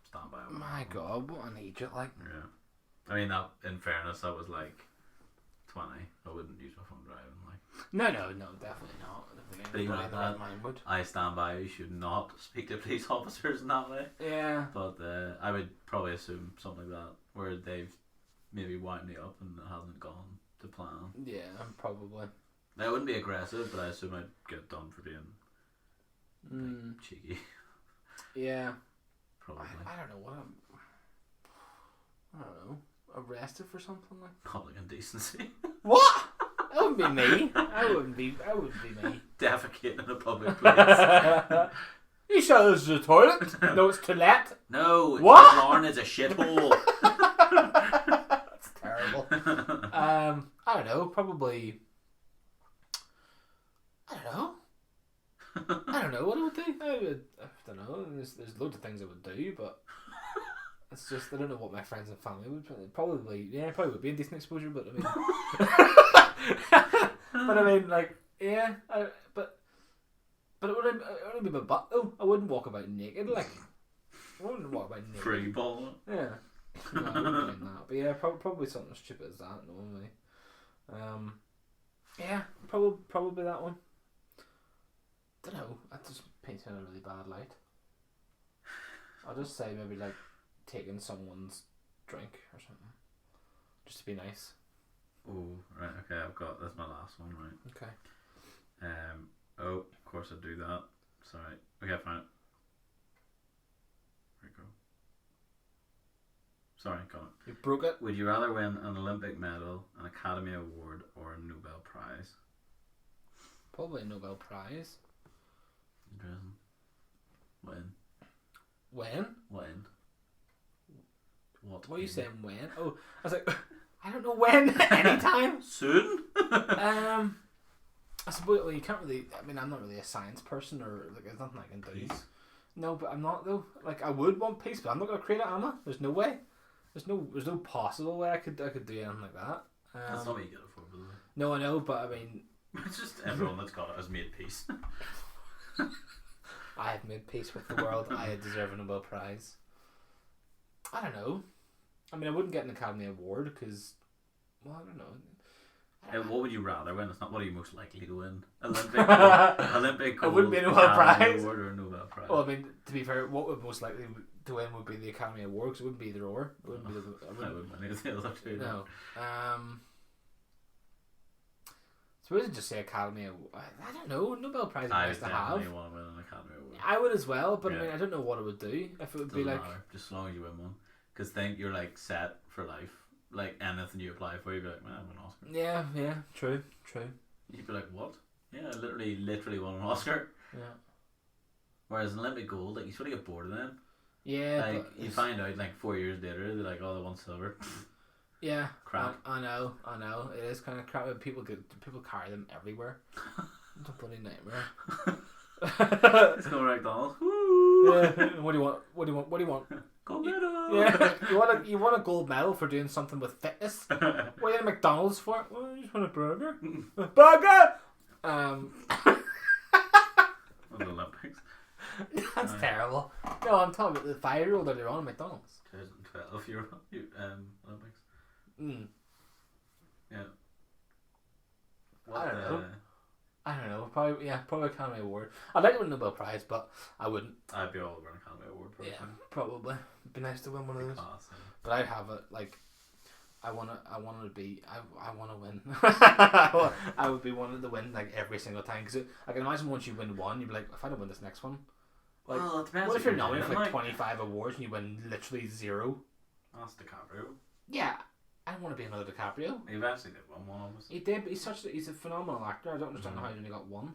Stand by. My God, what an idiot! Like. Yeah. I mean, that. In fairness, that was like 20. I wouldn't use my phone driving. Like. No, definitely not. But even at that, I stand by. You should not speak to police officers in that way. Yeah. But I would probably assume something like that, where they've maybe wound me up and it hasn't gone to plan. Yeah, probably. I wouldn't be aggressive, but I assume I'd get done for being like, cheeky. Yeah. Probably. I don't know what I don't know. Arrested for something like public indecency. What? That wouldn't be me. I wouldn't be me. Defecating in a public place. You sure this is a toilet? No, it's toilet. No, what? Lauren is a shithole. That's terrible. I don't know. Probably. I don't know what I would do. I don't know. There's loads of things I would do, but it's just I don't know what my friends and family would probably. Yeah, probably would be indecent exposure, but I mean, like, yeah, but it would only be my butt though. I wouldn't walk about naked, like. I wouldn't walk about naked. Free ball. Yeah. No, I wouldn't be doing that. But yeah, probably something stupid as that normally. Yeah, probably that one. Don't know. That just paints in a really bad light. I'll just say maybe like taking someone's drink or something, just to be nice. Oh, right. Okay, that's my last one, right? Okay. Oh, of course I'd do that. Sorry. Okay, I found it. There you go. Sorry, got it. You broke it? Would you rather win an Olympic medal, an Academy Award, or a Nobel Prize? Probably a Nobel Prize. Interesting. When? When? When? What are you saying? When? Oh, I was like, I don't know when. Anytime. Soon. I suppose. Well, you can't really. I mean, I'm not really a science person, or like, there's nothing I can do. Peace. No, but I'm not though. Like, I would want peace, but I'm not gonna create it, am I? There's no way. There's no possible way I could do anything like that. That's not what you get it for, by the way. No, I know, but I mean, it's just everyone that's got it has made peace. I have made peace with the world. I deserve a Nobel Prize. I don't know. I mean, I wouldn't get an Academy Award because, well, I don't know. What would you rather win? It's not what are you most likely to win. Olympic It gold, wouldn't be a Nobel Academy Prize. Award or a Nobel Prize. Well, I mean, to be fair, what would most likely to win would be the Academy Award, 'cause it wouldn't be either or. It wouldn't be the. I wouldn't win the other two. No. Suppose I'd just say Academy Award. I don't know. Nobel Prize is I nice to definitely have. want to win an Academy Award. I would as well, but Yeah. I mean, I don't know what it would do. If it would Doesn't be like. matter, just as long as you win one. Because then you're like set for life. Like anything you apply for, you'd be like, man, I won an Oscar. Yeah, true. You'd be like, what? Yeah, I literally won an Oscar. Yeah. Whereas Olympic gold, like you sort of get bored of them. Yeah, Like but you find out like 4 years later, they're like, oh, they won silver. yeah, Crap. I know. It is kind of crap. But people carry them everywhere. It's a bloody nightmare. Let's go to McDonald's. Woo! Yeah. What do you want? Gold medal. Yeah. You want a gold medal for doing something with fitness? What are you at McDonald's for? Well, I just want a burger. A burger. The Olympics. That's terrible. No, I'm talking about the 5-year-old earlier on at McDonald's. 2012 Olympics. Yeah. What, I don't know. Probably Academy Award. I'd like to win a Nobel Prize, but I wouldn't. I'd be all over an Academy Award. Probably. Yeah, probably. It'd be nice to win one of those. Class, yeah. But I'd have it like. I want to win. I would be wanting to win like every single time, because I can imagine once you win one, you'd be like, if I don't win this next one. Like, well, it depends. what if you're nominated doing, for like 25 awards and you win literally 0? That's DiCaprio. Yeah, I don't want to be another DiCaprio. He eventually did win one, obviously. He did, but he's a phenomenal actor. I don't understand how he only got one.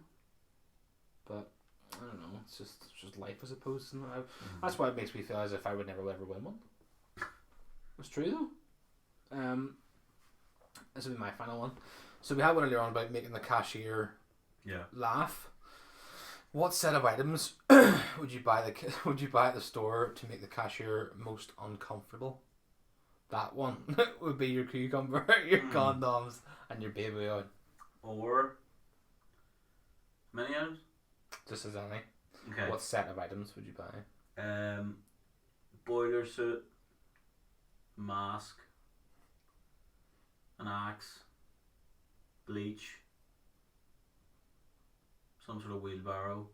But I don't know. It's just life, I suppose. Isn't it? That's why it makes me feel as if I would never ever win one. It's true though. This will be my final one. So we had one earlier on about making the cashier laugh. What set of items would you buy at the store to make the cashier most uncomfortable? That one would be your cucumber, your condoms, and your baby oil. Or many items? Just as any. Okay. What set of items would you buy? Boiler suit, mask, an axe, bleach, some sort of wheelbarrow,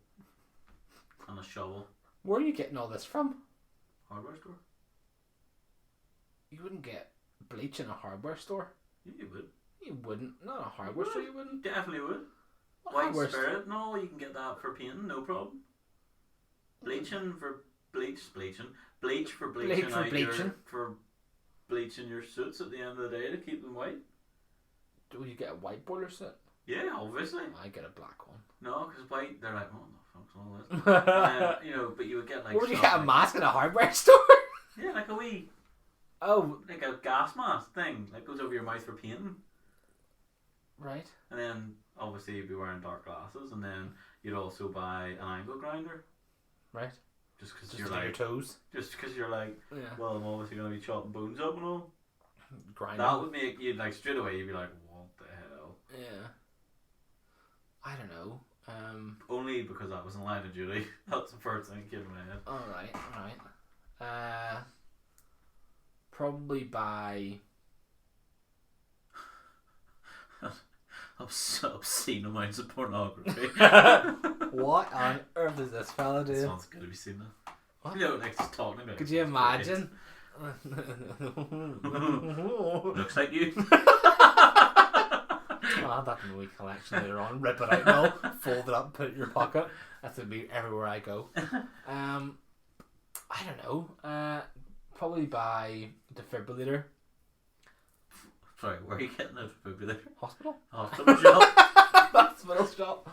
and a shovel. Where are you getting all this from? Hardware store? You wouldn't get bleach in a hardware store. Yeah, you would. You wouldn't. Not a hardware store. You wouldn't. Definitely would. What White hardware spirit? No, you can get that for painting, no problem. Bleaching for bleach for bleaching for bleaching your suits at the end of the day to keep them white. Do you get a white boiler suit? Yeah, obviously. I get a black one. No, because white, they're like, oh, no, fuck's all this. But you would get like. Where would you stuff get a like, mask in a hardware store? Yeah, like a wee. Oh. Like a gas mask thing that goes over your mouth for painting. Right. And then obviously you'd be wearing dark glasses, and then you'd also buy an angle grinder. Right. Just because Just you're to like. get your toes. Just because you're like. Yeah. Well, I'm obviously going to be chopping bones up and all. Grinding. That would make you like straight away. You'd be like, what the hell? Yeah. I don't know. Only because that was in Line of Duty. That's the first thing that came to my head. Alright. Probably buy. Obscene amounts of pornography. What on earth is this fella doing? Sounds good to be seen that. What? You know, like just talking about it. Could you imagine? Looks like you. I'll have that in the wee collection later on. Rip it out now, fold it up, put it in your pocket. That's to be everywhere I go. I don't know. Probably buy a defibrillator. Sorry, where are you getting a defibrillator? Hospital? Hospital shop. Hospital shop.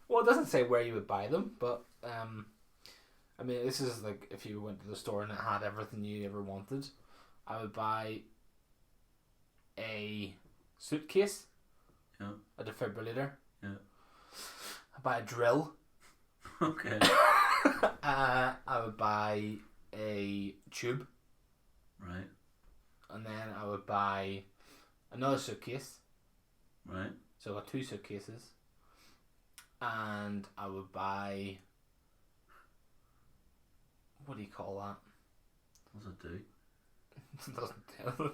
Well, it doesn't say where you would buy them, but I mean, this is like if you went to the store and it had everything you ever wanted. I would buy a suitcase. Yeah. A defibrillator. Yeah. I'd buy a drill. Okay. I would buy a tube. Right. And then I would buy another suitcase. Right. So I got 2 suitcases. And I would buy... What do you call that? What's it do? It doesn't tell.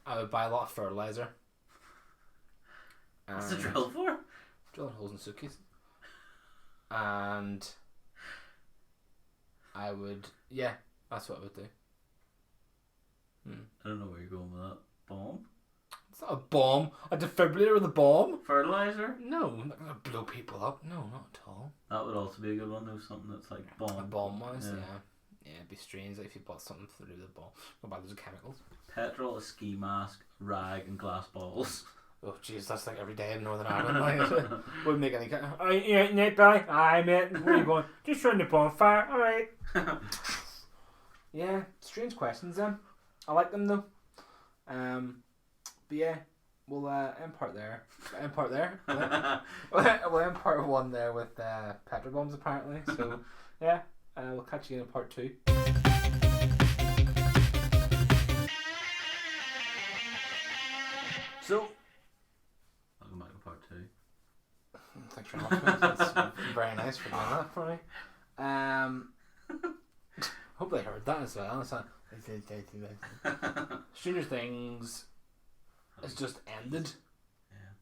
I would buy a lot of fertilizer. What's the drill for? Drilling holes in suitcases. And I would, that's what I would do. I don't know where you're going with that. Bomb? It's not a bomb. A defibrillator with a bomb? Fertilizer? No, I'm not going to blow people up. No, not at all. That would also be a good one, though. Something that's like bomb. A bomb was, yeah. Yeah, it'd be strange if you put something to do with a bomb. What about those chemicals? Petrol, a ski mask, rag, and glass bottles. Oh, jeez, that's like every day in Northern Ireland. Like, wouldn't make any kind of. Alright, yeah, Nate, Billy. Aye, mate. Where are you going? Just trying the bonfire. Alright. Yeah, strange questions then. I like them though. But yeah, we'll end part there. We'll end part 1 there with petrol bombs apparently. So yeah, we'll catch you in part 2. So. Welcome back to part 2. Thanks very much, mate. That's very nice for doing that for me. Hope they heard that as well. Stranger Things has just ended. Yeah.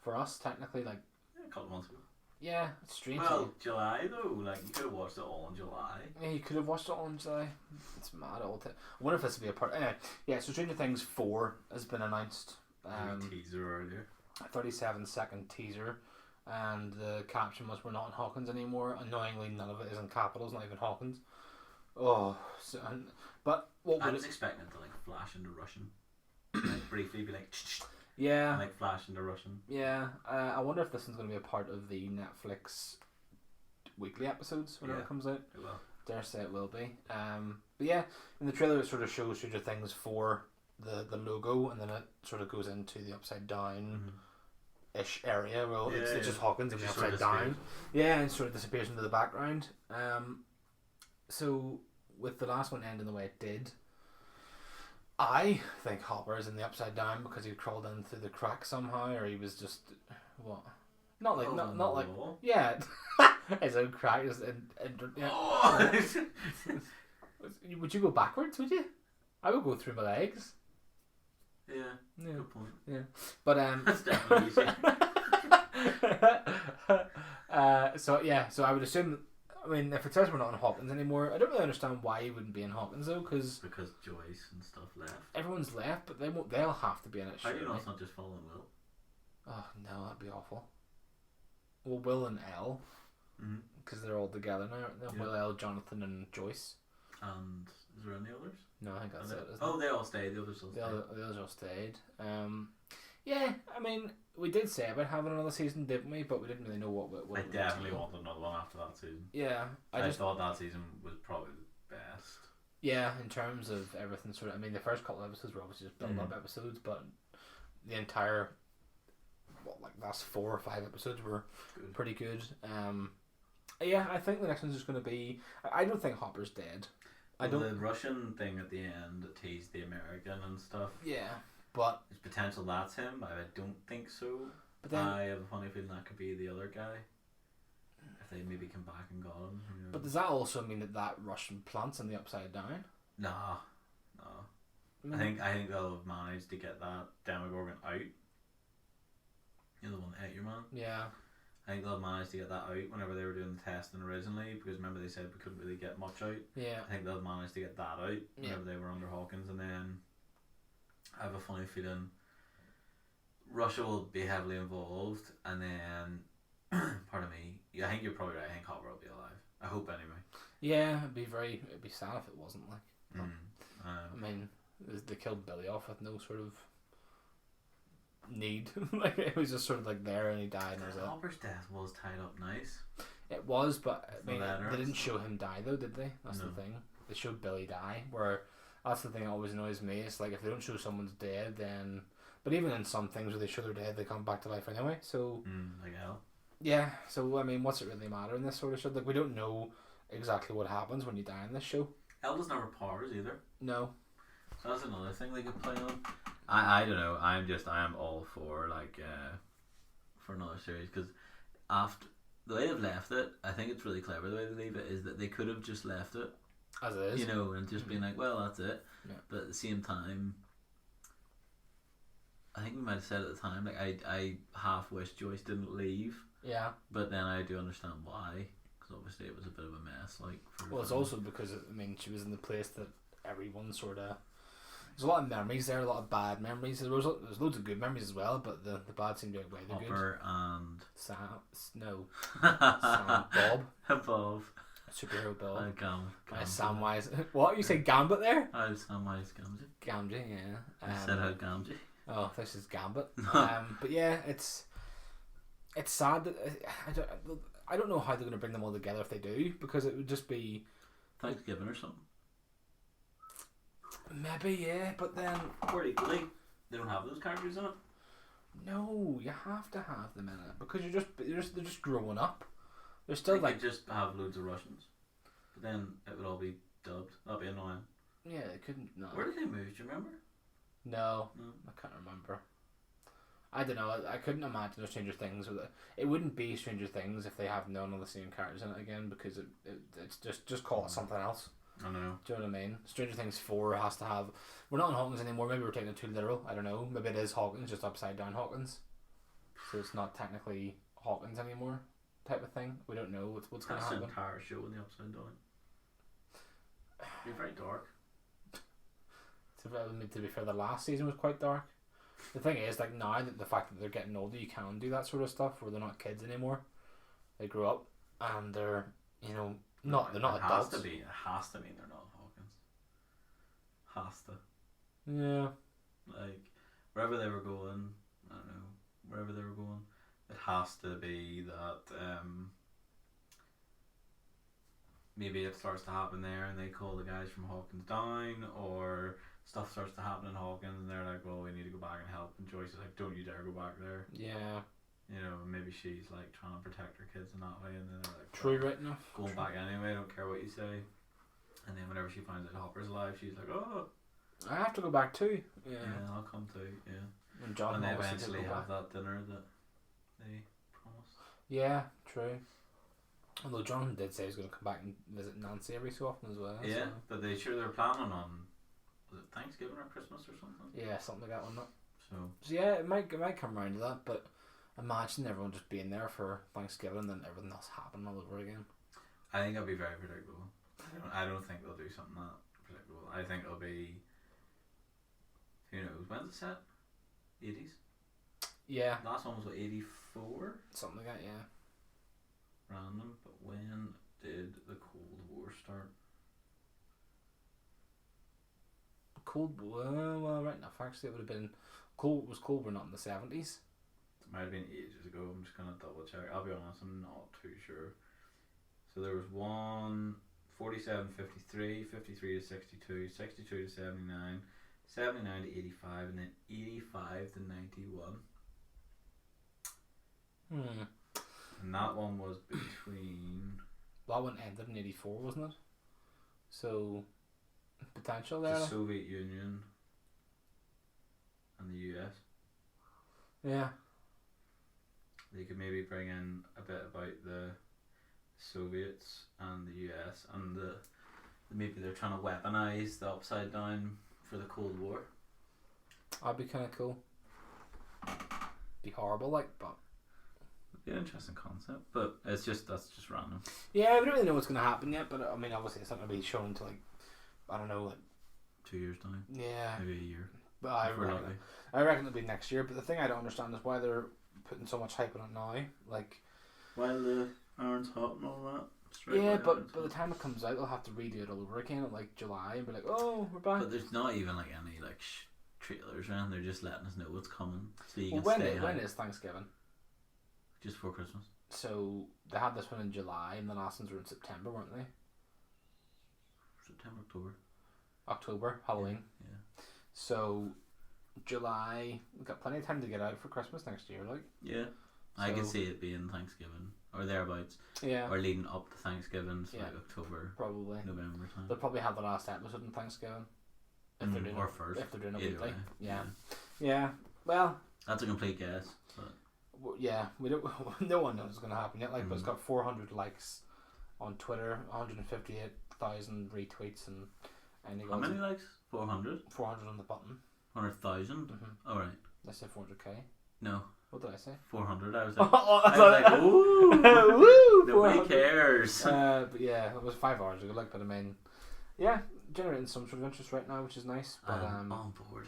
For us, technically, like. Yeah, a couple of months ago. Yeah, it's strange. Well, July though, like you could have watched it all in July. Yeah, you could have watched it all in July. It's mad all the time. I wonder if this will be a part. Anyway, yeah. So Stranger Things 4 has been announced. Teaser earlier. A 37-second teaser, and the caption was, "We're not in Hawkins anymore." Annoyingly, none of it is in capitals, not even Hawkins. Oh, so, but what I would was expecting it to like flash into Russian, like briefly be like, yeah, and, like flash into Russian. Yeah. I wonder if this is going to be a part of the Netflix weekly episodes whenever it comes out. It will. Dare say it will be. But yeah, in the trailer it sort of shows Stranger Things for the logo, and then it sort of goes into the upside down ish area. Well, it's just Hawkins and the upside down. Yeah, and sort of disappears into the background. So with the last one ending the way it did, I think Hopper is in the upside down because he crawled in through the crack somehow, or he was just what? Not like not like yeah. His own crack is yeah. Would you go backwards? Would you? I would go through my legs. Yeah. Good point. Yeah, but That's definitely easy. So I would assume. I mean, if it says we're not in Hawkins anymore, I don't really understand why he wouldn't be in Hawkins though, because Joyce and stuff left. Everyone's left, but they won't. They'll have to be in it. How do you know it's not just following Will? Oh no, that'd be awful. Well, Will and Elle, because they're all together now, aren't they? Yeah. Will, Elle, Jonathan, and Joyce. And is there any others? No, I think that's it. Oh, they all stayed. The others all stayed. The others all stayed. Yeah, I mean, we did say about having another season, didn't we? But we didn't really know what I definitely wanted another one after that season. Yeah, I just thought that season was probably the best. Yeah, in terms of everything, sort of. I mean, the first couple of episodes were obviously just build-up episodes, but the entire last 4 or 5 episodes were pretty good. Yeah, I think the next one's just going to be. I don't think Hopper's dead. The Russian thing at the end that teased the American and stuff. Yeah. But there's potential that's him. I don't think so. But then I have a funny feeling that could be the other guy. If they maybe come back and got him. You know. But does that also mean that Russian plant's in the upside down? No. I think they'll have managed to get that Demogorgon out. You know, the one that ate your man. Yeah. I think they'll manage to get that out whenever they were doing the testing originally, because remember they said we couldn't really get much out. Yeah. I think they'll manage to get that out whenever they were under Hawkins, and then I have a funny feeling Russia will be heavily involved, and then pardon me, I think you're probably right. I think Hopper will be alive. I hope anyway. Yeah, it'd be sad if it wasn't like. I mean, they killed Billy off with no sort of need. Like it was just sort of like there and he died. And Hopper's death was tied up nice. It was, but I mean, they didn't show him die though, did they? That's the thing. They showed Billy die, where. That's the thing that always annoys me. It's like if they don't show someone's dead, then. But even in some things where they show they're dead, they come back to life anyway. So. Like Elle. Yeah. So I mean, what's it really matter in this sort of show? Like we don't know exactly what happens when you die in this show. Elle doesn't have her powers either. No. So that's another thing they could play on. I don't know. I am all for for another series, because after the way they've left it, I think it's really clever. The way they leave it is that they could have just left it. As it is. You know, and just being like, well, that's it. Yeah. But at the same time, I think we might have said at the time, like I half wish Joyce didn't leave, Yeah. but then I do understand why, because obviously it was a bit of a mess. Like, Well, it's also because she was in the place that everyone sort of. There's a lot of memories there, a lot of bad memories. There's loads of good memories as well, but the bad seem to outweigh the good. Hopper and Sam, Bob, Bob, superhero Bob. Samwise. What you say, Gambit there? Samwise Gamgee, yeah. I said how Gamgee. Oh, this is Gambit. But yeah, it's sad that I don't know how they're going to bring them all together if they do, because it would just be Thanksgiving or something. Maybe, yeah, but then Or equally, they don't have those characters in it. no, you have to have them in it because they're just growing up. They're still They like could just have loads of Russians, but then it would all be dubbed. That'd be annoying. yeah, they couldn't. No, Where did they move? Do you remember? no, No. I can't remember. I don't know. I couldn't imagine a Stranger Things with it. It wouldn't be Stranger Things if they have none of the same characters in it again because it's just call it something else. I know. Do you know what I mean? Stranger Things 4 has to have. We're not in Hawkins anymore. Maybe we're taking it too literal. I don't know. Maybe it is Hawkins, just upside down Hawkins. So it's not technically Hawkins anymore, type of thing. We don't know what's going to That's the happen. entire show in the upside down. You're very dark. To be fair, the last season was quite dark. The thing is, like now that the fact that they're getting older, you can do that sort of stuff where they're not kids anymore. They grow up and they're they're not adults. It has to mean they're not Hawkins. Has to. Yeah. Like, wherever they were going, I don't know, wherever they were going, it has to be that maybe it starts to happen there and they call the guys from Hawkins down, or stuff starts to happen in Hawkins and they're like, well, we need to go back and help, and Joyce is like, don't you dare go back there. Yeah. You know, maybe she's like trying to protect her kids in that way, and then they're like, True, right enough. going back anyway, I don't care what you say. And then whenever she finds out Hopper's alive, she's like, oh, I have to go back too. Yeah. I'll come too, yeah. And John And they obviously eventually did go have back. that dinner that they promised. Yeah, true. Although John did say he was going to come back and visit Nancy every so often as well. Yeah, so. but they're planning on, was it Thanksgiving or Christmas or something? Yeah, something like that, wasn't it? So yeah, it might come around to that, but imagine everyone just being there for Thanksgiving and then everything else happening all over again. I think it'll be very predictable. I don't think they'll do something that predictable. I think it'll be, who knows, when's it set? 80s? Yeah. Last one was what, 84? Something like that, yeah. Random, but when did the Cold War start? Cold War, well, right enough, actually, it would have been Cold War not in the 70s? It might have been ages ago. I'm just gonna double check. I'll be honest, I'm not too sure. So there was one 47 53, 53 to 62, 62 to 79, 79 to 85, and then 85 to 91. And that one was between That one ended in 84, wasn't it? So, potential there. the Soviet Union and the US. Yeah. They could maybe bring in a bit about the Soviets and the US, and maybe they're trying to weaponize the upside down for the Cold War. That'd be kind of cool. Be horrible, like, but It'd be an interesting concept, but that's just random. yeah, we don't really know what's going to happen yet. But I mean, obviously, it's not going to be shown until like I don't know, like 2 years time, yeah. maybe a year. But I if we're reckon, lucky. it'll be next year. But the thing I don't understand is why they're putting so much hype on it now. Like, While the iron's hot and all that. straight yeah, away but iron's by the hot. time it comes out, they'll have to redo it all over again at like July and be like, oh, we're back. But there's not even like any like trailers around. They're just letting us know what's coming, so you Well, can stay when hyped. is Thanksgiving? Just before Christmas. So they had this one in July, and the last ones were in September, weren't they? September, October. October, Halloween. Yeah. So July, we've got plenty of time to get out for Christmas next year, like. Yeah. I could So- see it being Thanksgiving or thereabouts, Yeah, or leading up to Thanksgiving, so Yeah. like October, probably. November time. They'll probably have the last episode on Thanksgiving. If they're doing or it, first. if they're doing it Either weekly. way. Yeah. Yeah. Well, That's a complete guess. But yeah, we don't. No one knows what's going to happen yet. Like, but it's Mm. got 400 likes on Twitter, 158,000 retweets, and how many likes? 400? 400 on the button. 100,000? Mm-hmm. Alright. I said 400k. No. What did I say? 400. I was I like, ooh, woo, nobody 400. cares. But yeah, it was 5 hours ago. Like, but I mean, yeah, generating some sort of interest right now, which is nice. But I'm on board.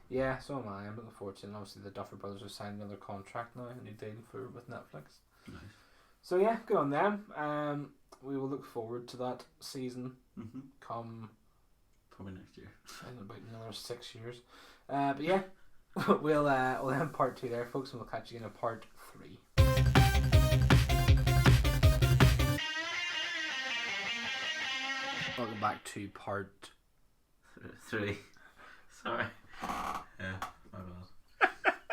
yeah, so am I. I'm looking forward to it. And obviously, the Duffer Brothers have signed another contract now, a new deal with Netflix. Nice. So yeah, good on them. We will look forward to that season come probably next year. in about another 6 years. But yeah, we'll end part 2 there, folks, and we'll catch you in a part 3. Welcome back to part 3. Sorry. Yeah, my bad.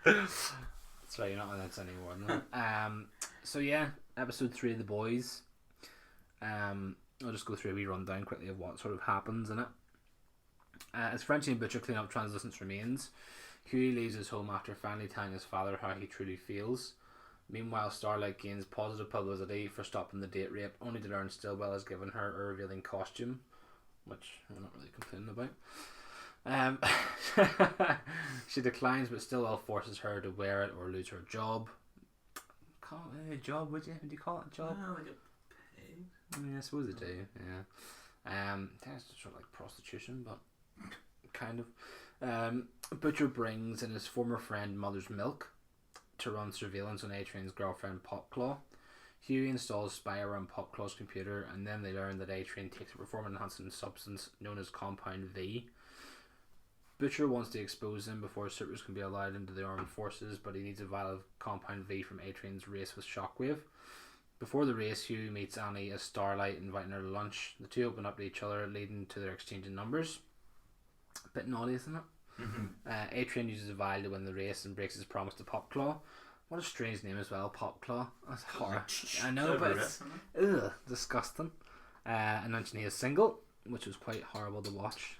That's right, you're not on that anymore. No? So yeah, episode 3 of The Boys. I'll just go through a wee rundown quickly of what sort of happens in it. As Frenchie and Butcher clean up Translucent's remains, Huey leaves his home after finally telling his father how he truly feels. Meanwhile, Starlight gains positive publicity for stopping the date rape, only to learn Stillwell has given her a revealing costume, which I'm not really complaining about. She declines, but Stillwell forces her to wear it or lose her job. Call it a job, would you? Would you call it a job? Well, I get paid. Yeah, I suppose they do. Yeah. That's sort of like prostitution, but kind of. Butcher brings in his former friend Mother's milk to run surveillance on A-Train's girlfriend Popclaw. Huey installs spyware on Popclaw's computer, and then they learn that A-Train takes a performance-enhancing substance known as Compound V. Butcher wants to expose him before Supers can be allowed into the armed forces, but he needs a vial of Compound V from A-Train's race with Shockwave. Before the race, Huey meets Annie as Starlight, inviting her to lunch. The two open up to each other, leading to their exchanging numbers. A bit naughty, isn't it? A-Train uses a vial to win the race and breaks his promise to Popclaw. What a strange name as well, Popclaw. That's horror. I know, but it's disgusting. And mention he is single, which was quite horrible to watch.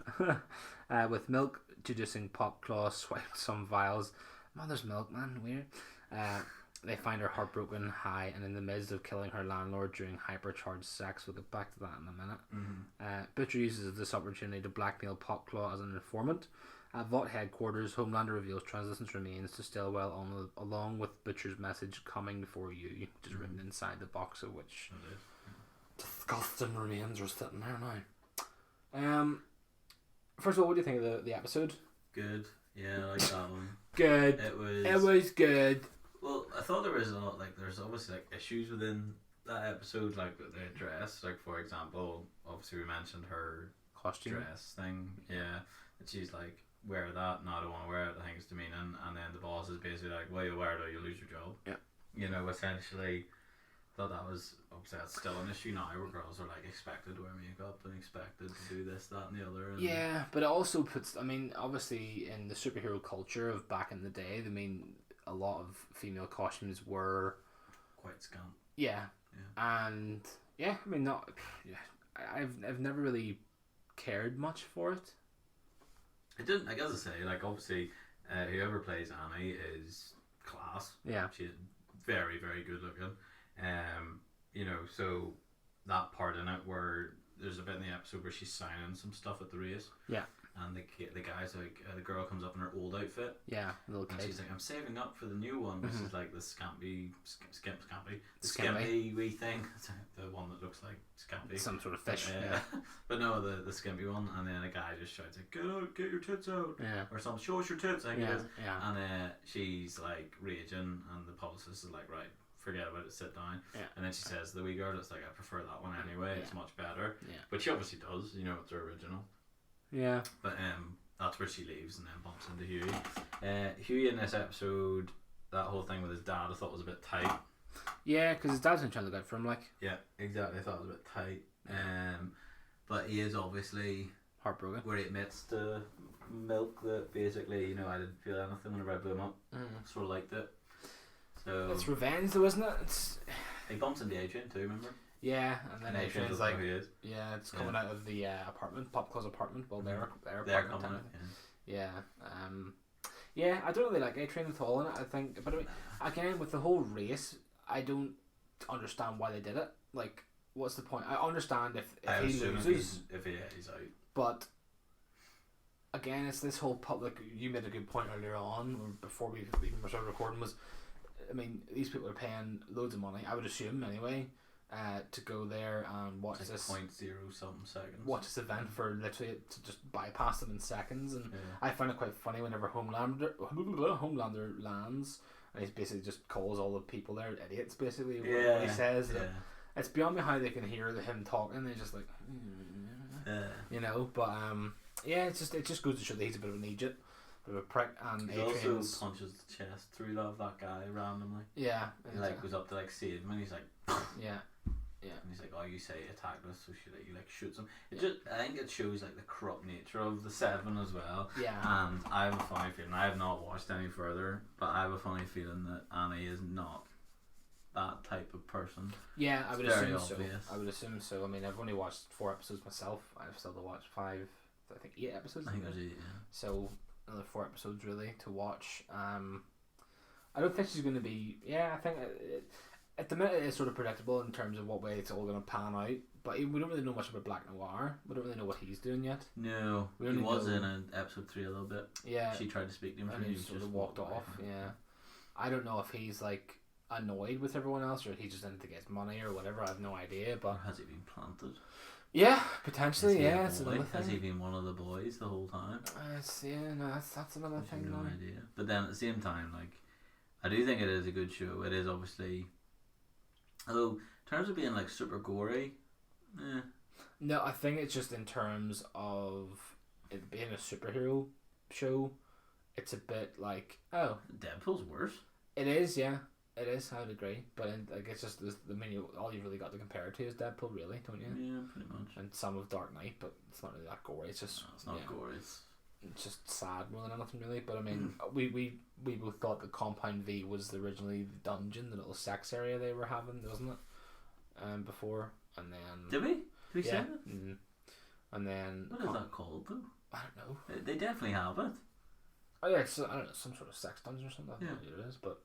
With Milk introducing Popclaw, swiped some vials. Mother's milk, man, weird. They find her heartbroken, high, and in the midst of killing her landlord during hypercharged sex. We'll get back to that in a minute. Butcher uses this opportunity to blackmail Popclaw as an informant. At Vought headquarters, Homelander reveals Translucent's remains to Stillwell along with Butcher's message, "Coming for you," which is written inside the box of which disgusting remains are sitting there now. First of all, what do you think of the episode? Good. Yeah, I like that one. Good. It was good. Well, I thought there was a lot, there's obviously issues within that episode, that they addressed. For example, obviously we mentioned her costume dress thing. Yeah, and she's like, wear that. No, I don't want to wear it. I think it's demeaning. And then the boss is basically like, well, you wear it or you lose your job. Yeah. Essentially, thought that was obviously that's still an issue now where girls are expected to wear makeup and expected to do this, that, and the other. And yeah, but it also puts. Obviously, in the superhero culture of back in the day, a lot of female costumes were quite scant. Yeah. And not. Yeah, I've never really cared much for it. It didn't. As I say, obviously, whoever plays Annie is class. Yeah. She's very, very good looking. So that part in it where there's a bit in the episode where she's signing some stuff at the race. Yeah. And the guy's the girl comes up in her old outfit. Yeah, little kid. And she's like, I'm saving up for the new one. This is the skimpy wee thing. The one that looks like Scampy. Some sort of fish. But no, the skimpy one. And then a guy just shouts like, get your tits out. Yeah. Or something, show us your tits. I think it is. Yeah. And she's raging, and the publicist is like, right, forget about it, sit down. Yeah. And then she says, the wee girl, it's I prefer that one anyway. Yeah. It's much better. Yeah. But she obviously does. It's her original. Yeah. But that's where she leaves and then bumps into Huey. Huey in this episode, that whole thing with his dad, I thought was a bit tight. Yeah, because his dad's been trying to look out for him, Yeah, exactly. I thought it was a bit tight. But he is obviously heartbroken. Where he admits to Milk that basically, I didn't feel anything whenever I blew him up. Sort of liked it. So it's revenge, though, isn't it? He bumps into A-Train too, remember? Yeah, and then A-Train's like, who he is. Yeah, it's coming out of the apartment, Popclaw's apartment. Well, their they're apartment. Coming out, yeah. Yeah, I don't really like A-Train at all in it, I think. But again, with the whole race, I don't understand why they did it. What's the point? I understand if he loses. If he's out. But again, it's this whole public. You made a good point earlier on, or before we even started recording. Was, I mean, these people are paying loads of money. I would assume anyway, to go there and watch It's this. like 0.0 something seconds. Watch this event for literally to just bypass them in seconds, and Yeah. I find it quite funny whenever Homelander lands, and he basically just calls all the people there idiots. Basically, what he says. Yeah. It's beyond me how they can hear him talking. They're just like, Yeah. you know. But yeah, it just goes to show that he's a bit of an idiot, a bit of a prick, and He also Adrian's punches the chest through that guy randomly. yeah, He like goes up to like save him, and he's like, yeah, and he's like, "Oh, you say he attacked us, so should you like shoots him?" It just, I think it shows like the corrupt nature of the Seven as well. yeah. And I have a funny feeling. I have not watched any further, but I have a funny feeling that Annie is not that type of person. Yeah, I It's would very assume obvious. so. I would assume so. I mean, I've only watched 4 episodes myself. I've still to watch 5, I think 8 episodes. I think there's 8. Yeah. So another 4 episodes really to watch. I don't think she's going to be. Yeah, I think at the minute it's sort of predictable in terms of what way it's all going to pan out. But we don't really know much about Black Noir. We don't really know what he's doing yet. No, We he only was know- in episode 3 a little bit. Yeah, She tried to speak to him, and he he was sort just of walked away. off. Yeah, I don't know if he's like annoyed with everyone else or he's just in to get money or whatever. I have no idea. Or But has he been planted? yeah, Is potentially. he a Yeah, it's boy? another Has he thing. been one of the boys the whole time? Yeah, no, that's another I have thing. no now. idea. But then at the same time, like, I do think it is a good show. It is obviously, although in terms of being like super gory, No, I think it's just in terms of it being a superhero show. It's a bit like Deadpool's worse. it is. Yeah, it is. I would agree. But like it's just the main. All you really got to compare it to is Deadpool, really, don't you? Yeah, pretty much. And some of Dark Knight, but it's not really that gory. It's just No, it's not yeah, gory. It's it's just sad more than anything, really. But I mean, we both thought the Compound V was originally the dungeon, the little sex area they were having, wasn't it? Before, and then did we? Did we say yeah, that? and then What is that called though? I don't know. They definitely have it. Oh yeah, it's, I don't know, some sort of sex dungeon or something. I don't know Yeah. what it is, but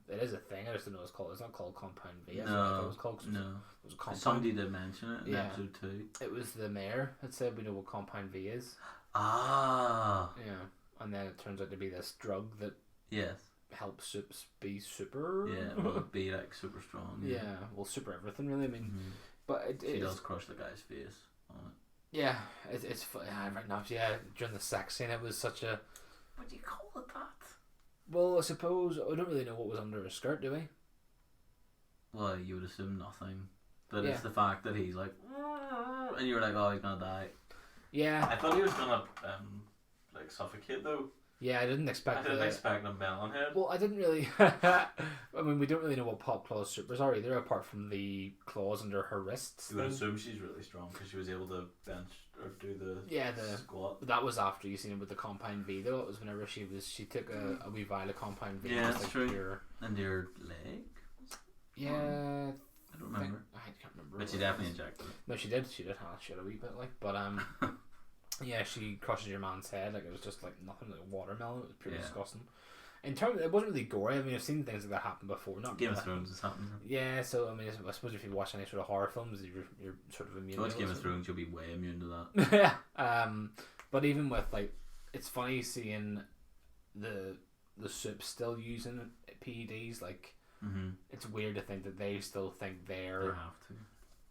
it is a thing. I just don't know what it's called. It's not called Compound V. That's No, what I thought it was called. 'Cause No, it was a compound. somebody did mention it in Yeah. episode 2. It was the mayor that said we know what Compound V is. Ah, Yeah, and then it turns out to be this drug that yes, helps soups be super. yeah, it would be like super strong. Yeah, well, super everything really. I mean, Mhm. but it She is. does crush the guy's face on it. Yeah, it's yeah, right now. Yeah, during the sex scene, it was such a. What do you call it that? Well, I suppose we don't really know what was under her skirt, do we? Well, you would assume nothing, but Yeah. it's the fact that he's like, and you were like, oh, he's gonna die. Yeah, I thought he was gonna like suffocate though. yeah. I didn't expect. I didn't expect a melon head. Well, I didn't really. I mean, we don't really know what Pop Claw's supers are either, apart from the claws under her wrists. You would thing. assume she's really strong because she was able to bench or do the squat. That was after you seen it with the Compound V, though. It was whenever she took a wee vial of Compound V. Yeah, It was that's like true. pure- And your leg? Yeah, I don't remember. I can't remember. But she what it definitely was. injected it. No, she did. She did. She had a wee bit like, but yeah, she crushes your man's head like it was just like nothing, like a watermelon. It was pretty Yeah. disgusting. In terms, it wasn't really gory. I mean, I've seen things like that happen before. Not Game of really. Thrones is happening. Yeah, so I mean, I suppose if you watch any sort of horror films, you're sort of immune. If you watch to it, Game of so- Thrones, you'll be way immune to that. Yeah. But even with like, it's funny seeing the soup still using PEDs. Like, Mm-hmm. it's weird to think that they still think They they're have to.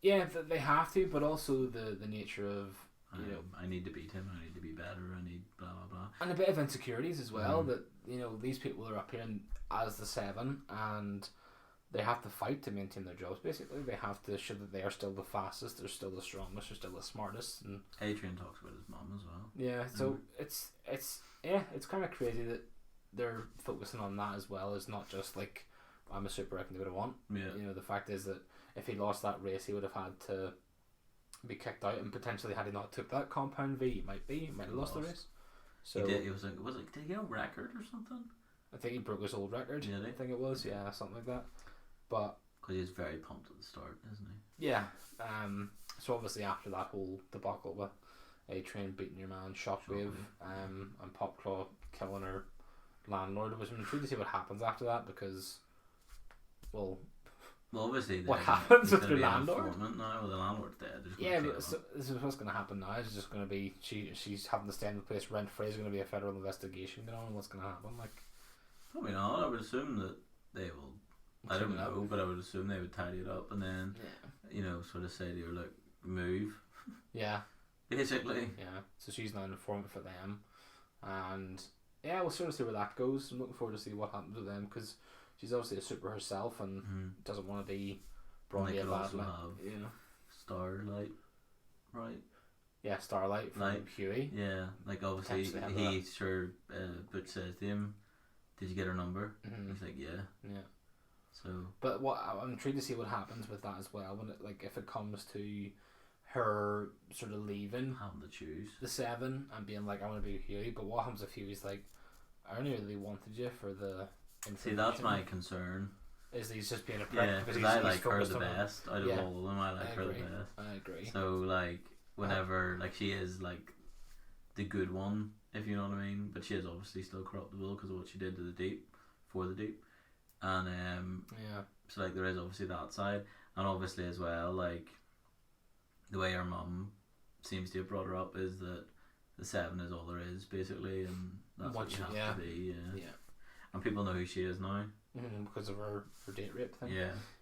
yeah they have to, but also the nature of you know I need to beat him. I need to be better. I need blah blah blah. and a bit of insecurities as well. Mhm. That you know these people are up here as the Seven and they have to fight to maintain their jobs. Basically, they have to show that they are still the fastest, they're still the strongest, they're still the smartest, and Adrian talks about his mum as well. yeah. So Mhm. it's kind of crazy that they're focusing on that as well. It's not just like I'm a super, I can do what I want. Yeah. You know, the fact is that if he lost that race, he would have had to be kicked out, and potentially had he not took that Compound V, he might have lost the race. So He did. He was like, did he get a record or something? I think he broke his old record. Did he? I think it was, yeah, something like that. But Because he's very pumped at the start, isn't he? yeah, so obviously after that whole debacle with A-Train beating your man, Shockwave, and Popclaw killing her landlord, it was intrigued to see what happens after that because, well, Well, obviously, what happens with their their landlord? Now, the landlord's dead. Yeah, but so, this is what's going to happen now. It's just going to be she's having to stay in the place rent free. There's going to be a federal investigation going on. What's going to happen? Like, probably not. I would assume that they will. I don't know, but I would assume they would tidy it up and then, sort of say to her, look, move. Yeah. Basically. Yeah. So she's now an informant for them, and yeah, we'll sort of see where that goes. I'm looking forward to see what happens with them because she's obviously a super herself and doesn't want to be brought into a bad light. Starlight, right? Yeah, Starlight from Huey. Yeah, like obviously Butch says to him, "Did you get her number?" He's like, "Yeah." Yeah. So. But what I'm intrigued to see what happens with that as well when if it comes to her sort of leaving, having to choose the Seven and being like, I want to be with Huey. But what happens if Huey's like, I only really wanted you for the information. See, that's my concern. Is he's just being a prick? Yeah, because I like her the best out of all of them. I like her the best. I agree. So like whenever like she is like the good one, if you know what I mean. But she is obviously still corruptible because of what she did to the Deep, for the Deep, and so like there is obviously that side, and obviously as well like the way her mum seems to have brought her up is that the Seven is all there is basically, and that's what you have to be. Yeah. And people know who she is now. Because of her date rape thing.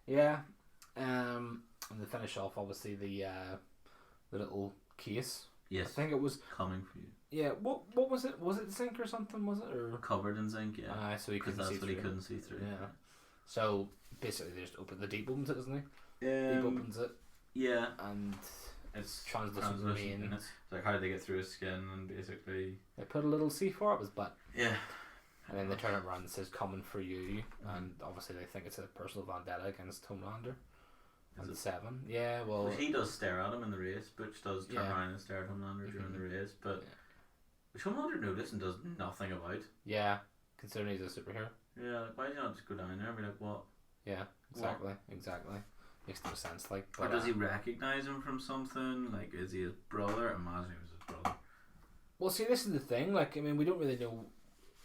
Yeah. And to finish off, obviously the little case. Yes. I think it was coming for you. Yeah. What was it? Was it zinc or something? Was it or covered in zinc? Yeah. So he couldn't see through. That's what he couldn't see through. Yeah. So basically, they just open the Deep opens it, doesn't he? Deep opens it. Yeah. And it's translucent rain. It's like how did they get through his skin and basically they put a little C4 up his butt. Yeah. And then they turn it around and says "coming for you," and obviously they think it's a personal vendetta against Homelander and the Seven. Yeah, well, he does stare at him in the race. Butch does turn around and stare at Homelander during the race, but which Homelander notices and does nothing about. Yeah, considering he's a superhero. Yeah, like, why do you not just go down there and be like, what? Yeah, exactly. Makes no sense. Like, or does he recognize him from something? Like, is he his brother? Imagine he was his brother. Well, see, this is the thing. Like, I mean, we don't really know.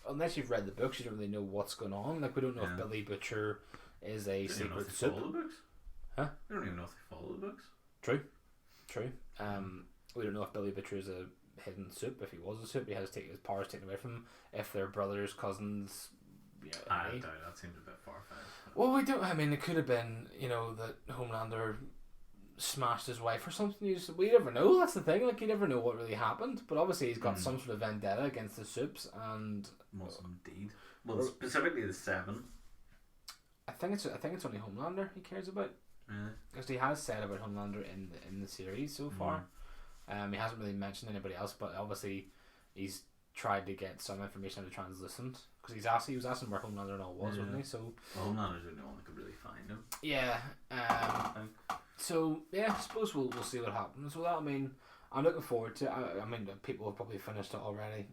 Unless you've read the books, you don't really know what's going on. Like, we don't know if Billy Butcher is a secret soup. Follow the books? Huh? We don't even know if they follow the books. True. We don't know if Billy Butcher is a hidden soup. If he was a soup, he has to take his powers taken away from him. If they're brothers, cousins. I doubt that seems a bit far-fetched. Well, we don't. I mean, it could have been, that Homelander smashed his wife or something. We never know. That's the thing. Like, you never know what really happened. But obviously, he's got some sort of vendetta against the soups, and must indeed. Well, specifically the Seven. I think it's only Homelander he cares about. Really? Because he has said about Homelander in the series so far. He hasn't really mentioned anybody else, but obviously he's tried to get some information out of Translucent because he was asking where Homelander and all was, wasn't he? So Homelander's the only one that could really find him. Yeah. So yeah, I suppose we'll see what happens with that. I mean, I'm looking forward to it. I mean, people have probably finished it already.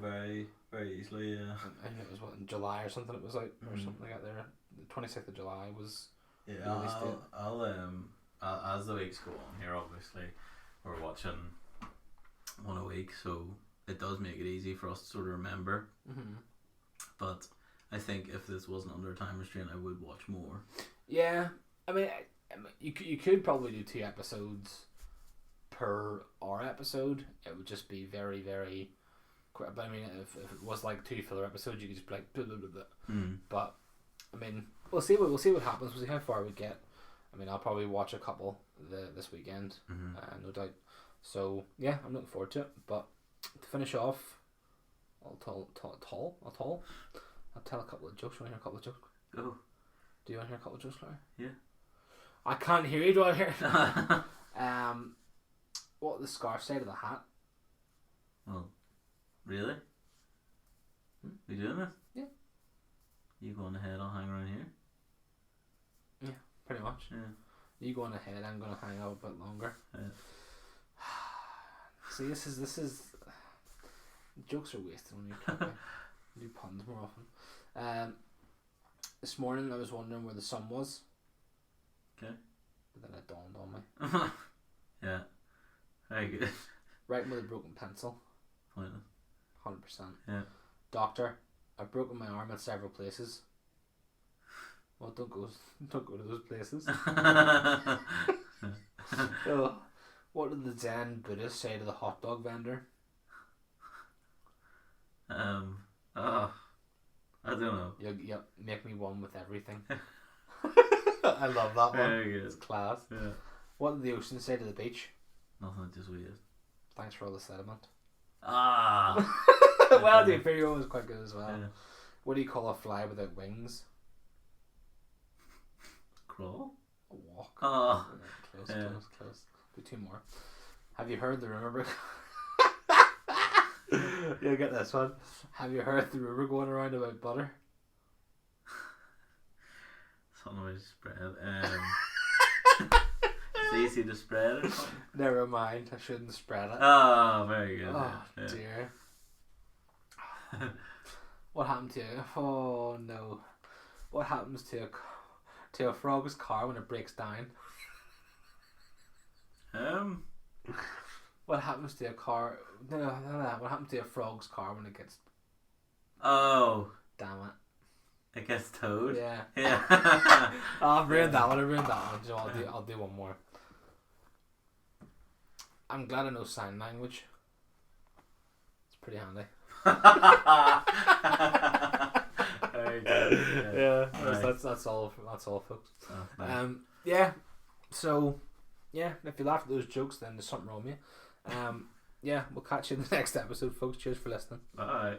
Very, very easily. Yeah. I think it was in July or something. It was out or something like that. There, the 26th of July was. Yeah, I'll as the weeks go on here, obviously, we're watching one a week, so it does make it easy for us to sort of remember. But I think if this wasn't under a time restraint, I would watch more. Yeah, I mean, you could probably do 2 episodes per hour episode. It would just be very, very quick. But I mean, if it was like 2 filler episodes, you could just be like blah, blah, blah, blah. But I mean, we'll see what happens. We'll see how far we get. I mean, I'll probably watch a couple this weekend, no doubt. So yeah, I'm looking forward to it. But to finish off, I'll tell a couple of jokes. You want to hear a couple of jokes? Go. Do you want to hear a couple of jokes, Larry? Yeah. I can't hear you. Do I hear? What did the scarf say to the hat? Well, really? You doing this? Yeah. You go on ahead, I'll hang around here. Yeah, pretty much. Yeah. You go on ahead, I'm gonna hang out a bit longer. Yeah. See, this is jokes are wasted on you. Can't do puns more often. This morning I was wondering where the sun was. Okay. But then it dawned on me. Yeah. Very good. Writing with a broken pencil. Pointless. 100%. Yeah. Doctor, I've broken my arm in several places. Well, don't go to those places. Oh, what did the Zen Buddhist say to the hot dog vendor? Oh, I don't know. Yep, make me one with everything. I love that one. Very good. It's class. Yeah. What did the ocean say to the beach? Nothing, just weird. Thanks for all the sediment. Ah. Well, the Imperial was quite good as well. Yeah. What do you call a fly without wings? Crawl. A walk. Oh. Yeah, close. Do two more. Have you heard the rumor? You'll get this one. Have you heard the rumor going around about butter? Something about spread. It's easy to spread or something. Never mind. I shouldn't spread it. Oh, very good. Oh yeah. dear. What happened to you? Oh no. What happens to a frog's car when it breaks down? What happens to a car? No. What happens to a frog's car when it gets? Oh. Damn it. It gets towed. Yeah. Yeah. I've ruined that one. So I'll do one more. I'm glad I know sign language. It's pretty handy. Very good. Yeah. Right. That's all, folks. Oh, nice. Yeah. So, yeah, if you laugh at those jokes, then there's something wrong with you. Yeah, we'll catch you in the next episode, folks. Cheers for listening. Bye.